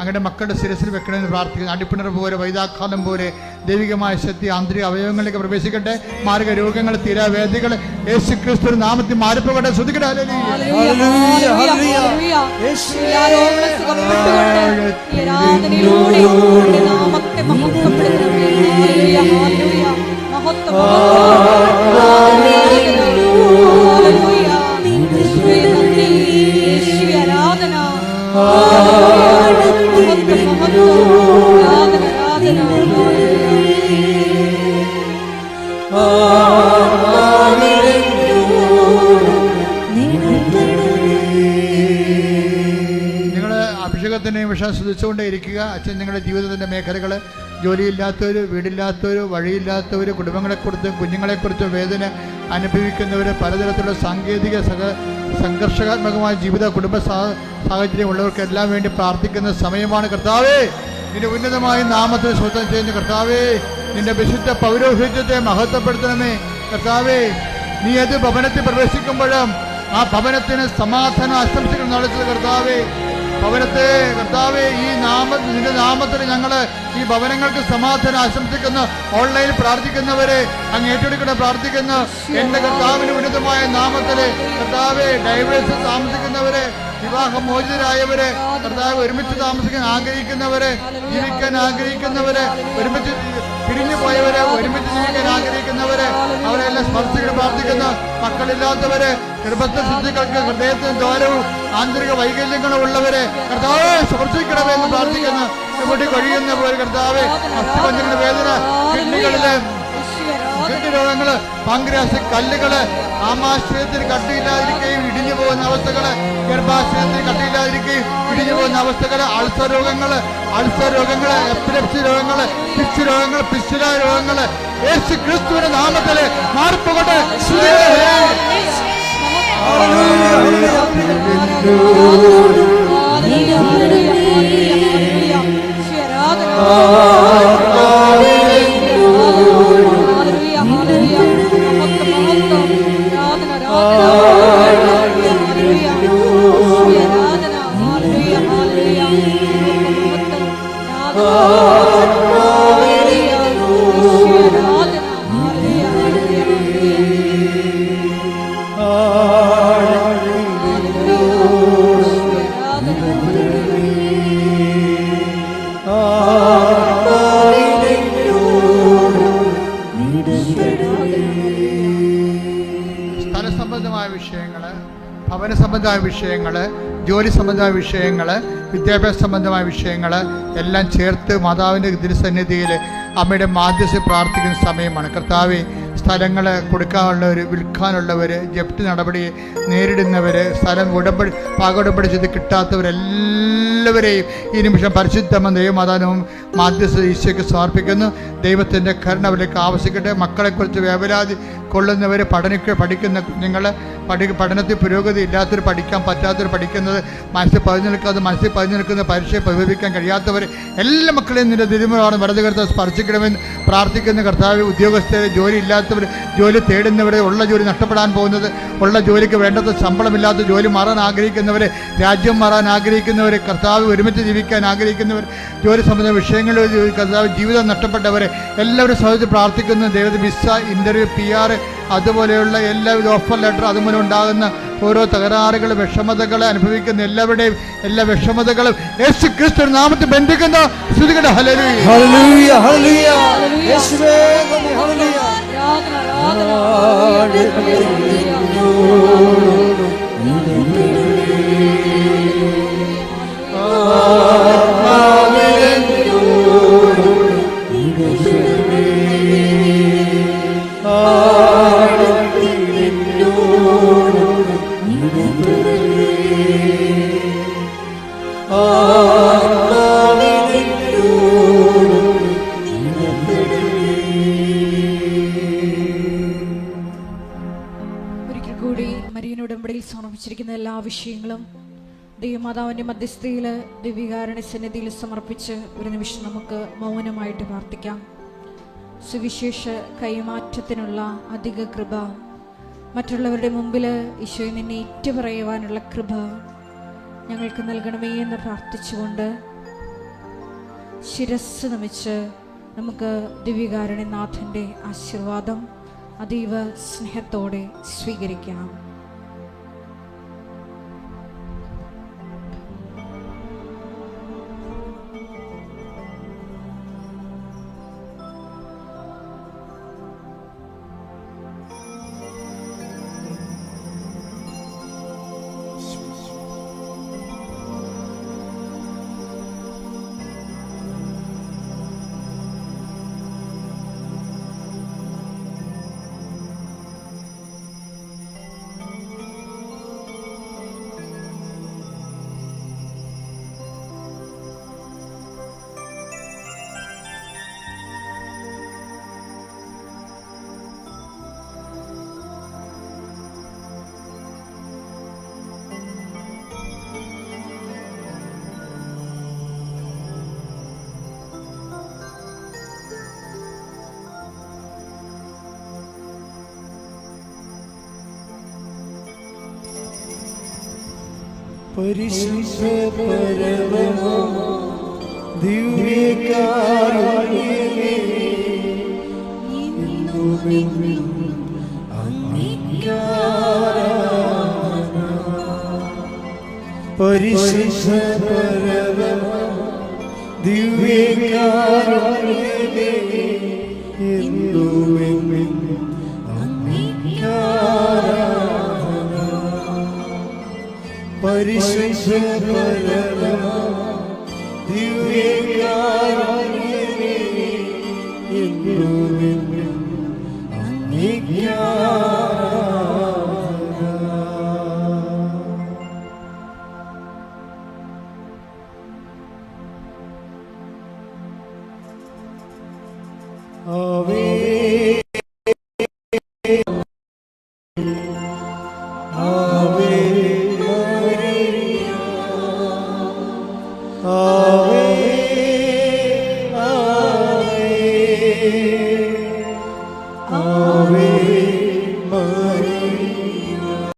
അങ്ങയുടെ മക്കളുടെ ശിരസിൽ വെക്കണമെന്ന് പ്രാർത്ഥിക്കുന്നു. അടിപ്പിണർ പോലെ, വൈതാഘാതം പോലെ ദൈവികമായ ശക്തി ആന്തരിക അവയവങ്ങളിലേക്ക് പ്രവേശിക്കട്ടെ. മാരക രോഗങ്ങൾ, തീരാവേദികൾ യേശു ക്രിസ്തു നാമത്തിൽ മാറിപ്പോകട്ടെ. ശ്രദ്ധിക്കട്ടെ. ഹല്ലേലൂയ, ഹല്ലേലൂയ, ഹല്ലേലൂയ. യേശുവേ ആരോഗ്യം സുഖപ്പെട്ടുകൊണ്ട് ഈ ആരാധനയിലൂടെ അങ്ങയുടെ നാമത്തെ മഹത്വപ്പെടുത്തണമേ. ഹല്ലേലൂയ, ഹല്ലേലൂയ. മഹത്വം, ഹല്ലേലൂയ. യേശുവേ നന്ദി, യേശുവേ ആരാധന. മഹത്വം, മഹത്വം, ആരാധന, ആരാധന. നിങ്ങൾ അഭിഷേകത്തിനെ വിഷം ശ്രദ്ധിച്ചുകൊണ്ടേ ഇരിക്കുക. അച്ഛൻ നിങ്ങളുടെ ജീവിതത്തിൻ്റെ മേഖലകൾ, ജോലിയില്ലാത്തവർ, വീടില്ലാത്തവർ, വഴിയില്ലാത്തവർ, കുടുംബങ്ങളെക്കുറിച്ചും കുഞ്ഞുങ്ങളെക്കുറിച്ചും വേദന അനുഭവിക്കുന്നവർ, പലതരത്തിലുള്ള സാങ്കേതിക സംഘർഷാത്മകമായ ജീവിത കുടുംബ സാഹചര്യം ഉള്ളവർക്കെല്ലാം വേണ്ടി പ്രാർത്ഥിക്കുന്ന സമയമാണ്. കർത്താവേ, നിന്റെ ഉന്നതമായ നാമത്തെ സ്വന്തം ചെയ്യുന്ന കർത്താവേ, നിന്റെ വിശുദ്ധ പൗരോഹിത്യത്തെ മഹത്വപ്പെടുത്തണമേ. കർത്താവേ, നീ ഏത് ഭവനത്തിൽ പ്രവേശിക്കുമ്പോഴും ആ ഭവനത്തിന് സമാധാനം ആശംസകൾ നടത്തുന്നത് കർത്താവേ. ഭവനത്തെ കർത്താവേ, നിന്റെ നാമത്തിൽ ഞങ്ങൾ ഈ ഭവനങ്ങൾക്ക് സമാധാനം ആശംസിക്കുന്നു. ഓൺലൈനിൽ പ്രാർത്ഥിക്കുന്നവരെ അങ്ങ് ഏറ്റെടുക്കണം പ്രാർത്ഥിക്കുന്നു. എന്റെ കർത്താവിന് ഉന്നതമായ നാമത്തില് കർത്താവെ, ഡൈവേഴ്സ് താമസിക്കുന്നവരെ, വിവാഹമോചിതരായവരെ, കർത്താവ് ഒരുമിച്ച് താമസിക്കാൻ ആഗ്രഹിക്കുന്നവരെ, ജീവിക്കാൻ ആഗ്രഹിക്കുന്നവരെ, ഒരുമിച്ച് പിരിഞ്ഞു പോയവരെ, ഒരുമിച്ച് ജീവിക്കാൻ ആഗ്രഹിക്കുന്നവരെ, അവരെല്ലാം സ്പർശിക്കണം പ്രാർത്ഥിക്കുന്നു. മക്കളില്ലാത്തവരെ, ഗർഭസ്ഥ ശുദ്ധികൾക്ക് ഹൃദയത്തിന് ദ്വാരവും ആന്തരിക വൈകല്യങ്ങളും ഉള്ളവരെ കർത്താവെ സ്പർശിക്കണമെന്ന് പ്രാർത്ഥിക്കുന്നു. ഇവിടെ കഴിയുന്ന പോലെ കർത്താവെ, അസ്ഥിപഞ്ചങ്ങളുടെ വേദന, കിഡ്നികളിലെ രോഗങ്ങള്, പാങ്ക്രിയാസിക് കല്ലുകള്, ആമാശയത്തിന് കട്ടിയില്ലാതിരിക്കുകയും ഇടിഞ്ഞു പോകുന്ന അവസ്ഥകള്, ഗർഭാശയത്തിന് കട്ടിയില്ലാതിരിക്കുകയും ഇടിഞ്ഞു പോകുന്ന അവസ്ഥകള്, അൾസർ രോഗങ്ങള്, എപ്പിലെപ്സി രോഗങ്ങള്, പിച്ച് രോഗങ്ങൾ, പിസ്റ്റുല രോഗങ്ങള് യേശു ക്രിസ്തുവിന്റെ നാമത്തില് മാറിപ്പോകട്ടെ. സ്ഥലസംബന്ധമായ വിഷയങ്ങള്, ഭവന സംബന്ധമായ വിഷയങ്ങള്, ജോലി സംബന്ധമായ വിഷയങ്ങള്, വിദ്യാഭ്യാസ സംബന്ധമായ വിഷയങ്ങൾ എല്ലാം ചേർത്ത് മാതാവിൻ്റെ തിരുസന്നിധിയിൽ അമ്മയുടെ മാധ്യസ്ഥ പ്രാർത്ഥിക്കുന്ന സമയമാണ്. കർത്താവെ, സ്ഥലങ്ങൾ കൊടുക്കാനുള്ളവർ, വിൽക്കാനുള്ളവർ, ജപ്തി നടപടി നേരിടുന്നവർ, സ്ഥലം പാകോടമ്പടി ചെയ്ത് കിട്ടാത്തവരെല്ലാവരെയും ഈ നിമിഷം പരിശുദ്ധമ ദൈവമാതാവും മാധ്യസ്ഥ ഈശോയ്ക്ക് സമർപ്പിക്കുന്നു. ദൈവത്തിൻ്റെ കരുണ അവരിലേക്ക് ആവശ്യിക്കട്ടെ. മക്കളെക്കുറിച്ച് വേവലാതി ഉൾക്കൊള്ളുന്നവർ, പഠിക്കുന്ന കുഞ്ഞുങ്ങൾ, പഠനത്തിൽ പുരോഗതി ഇല്ലാത്തവർ, പഠിക്കാൻ പറ്റാത്തവർ, പഠിക്കുന്നത് മനസ്സിൽ പതിഞ്ഞു നിൽക്കുന്ന പരീക്ഷയെ പരിഹരിക്കാൻ കഴിയാത്തവർ, എല്ലാ മക്കളെയും നിന്റെ തിരുമുറാണ് വലത് കർത്താവ് സ്പർശിക്കണമെന്ന് പ്രാർത്ഥിക്കുന്ന കർത്താവ്. ഉദ്യോഗസ്ഥരെ, ജോലി ഇല്ലാത്തവർ, ജോലി തേടുന്നവരെ, ഉള്ള ജോലി നഷ്ടപ്പെടാൻ പോകുന്നത്, ഉള്ള ജോലിക്ക് വേണ്ടത് ശമ്പളമില്ലാത്ത ജോലി മാറാൻ ആഗ്രഹിക്കുന്നവർ, രാജ്യം മാറാൻ ആഗ്രഹിക്കുന്നവർ, കർത്താവ് ഒരുമിച്ച് ജീവിക്കാൻ ആഗ്രഹിക്കുന്നവർ, ജോലി സംബന്ധ വിഷയങ്ങളിൽ കർത്താവ് ജീവിതം നഷ്ടപ്പെട്ടവരെ എല്ലാവരും സഹിച്ച് പ്രാർത്ഥിക്കുന്ന ദൈവത്തെ. വിസ, ഇൻ്റർവ്യൂ, PR, അതുപോലെയുള്ള എല്ലാവിധ ഓഫർ ലെറ്റർ, അതുപോലെ ഉണ്ടാകുന്ന ഓരോ തകരാറുകൾ, വിഷമതകൾ അനുഭവിക്കുന്ന എല്ലാവരുടെയും എല്ലാ വിഷമതകളും യേശു ക്രിസ്തു നാമത്തിൽ ബന്ധിക്കുന്ന സ്തുതിക്കട്ടെ. ഹല്ലേലൂയ, ഹല്ലേലൂയ, ഹല്ലേലൂയ. യേശുവേ നന്ദി, ഹല്ലേലൂയ. ഒരിക്കൽ കൂടി മരിയൻ ഉടമ്പടിയിൽ സമർപ്പിച്ചിരിക്കുന്ന എല്ലാ വിഷയങ്ങളും ദൈവമാതാവിൻ്റെ മധ്യസ്ഥയിൽ ദിവ്യകാരുണ്യ സന്നിധിയിൽ സമർപ്പിച്ച് ഒരു നിമിഷം നമുക്ക് മൗനമായിട്ട് പ്രാർത്ഥിക്കാം. സുവിശേഷ കൈമാറ്റത്തിനുള്ള അധിക കൃപ, മറ്റുള്ളവരുടെ മുമ്പിൽ ഈശോയെ നിന്നെ ഏറ്റുപറയുവാനുള്ള കൃപ ഞങ്ങൾക്ക് നൽകണമേ എന്ന് പ്രാർത്ഥിച്ചുകൊണ്ട് ശിരസ്സ് നമിച്ച് നമുക്ക് ദിവ്യകാരുണ്യനാഥൻ്റെ ആശീർവാദം അതീവ സ്നേഹത്തോടെ സ്വീകരിക്കാം. പരിശുദ്ധ പരമമാ ദിവ്യകാരുണ്യമേ, ഇന്നുമെന്നും അങ്ങേക്കാരാധന. പരിശുദ്ധ പരമമാ ദിവ്യകാരുണ്യമേ, ഇന്നുമെന്നും അങ്ങേക്കാരാധന. പരിശുദ്ധ പരമമാ ദിവ്യകാരുണ്യമേ, എന്നുമെന്നും അങ്ങേക്കാരാധന. ആവേ ആവേ Ave, Ave.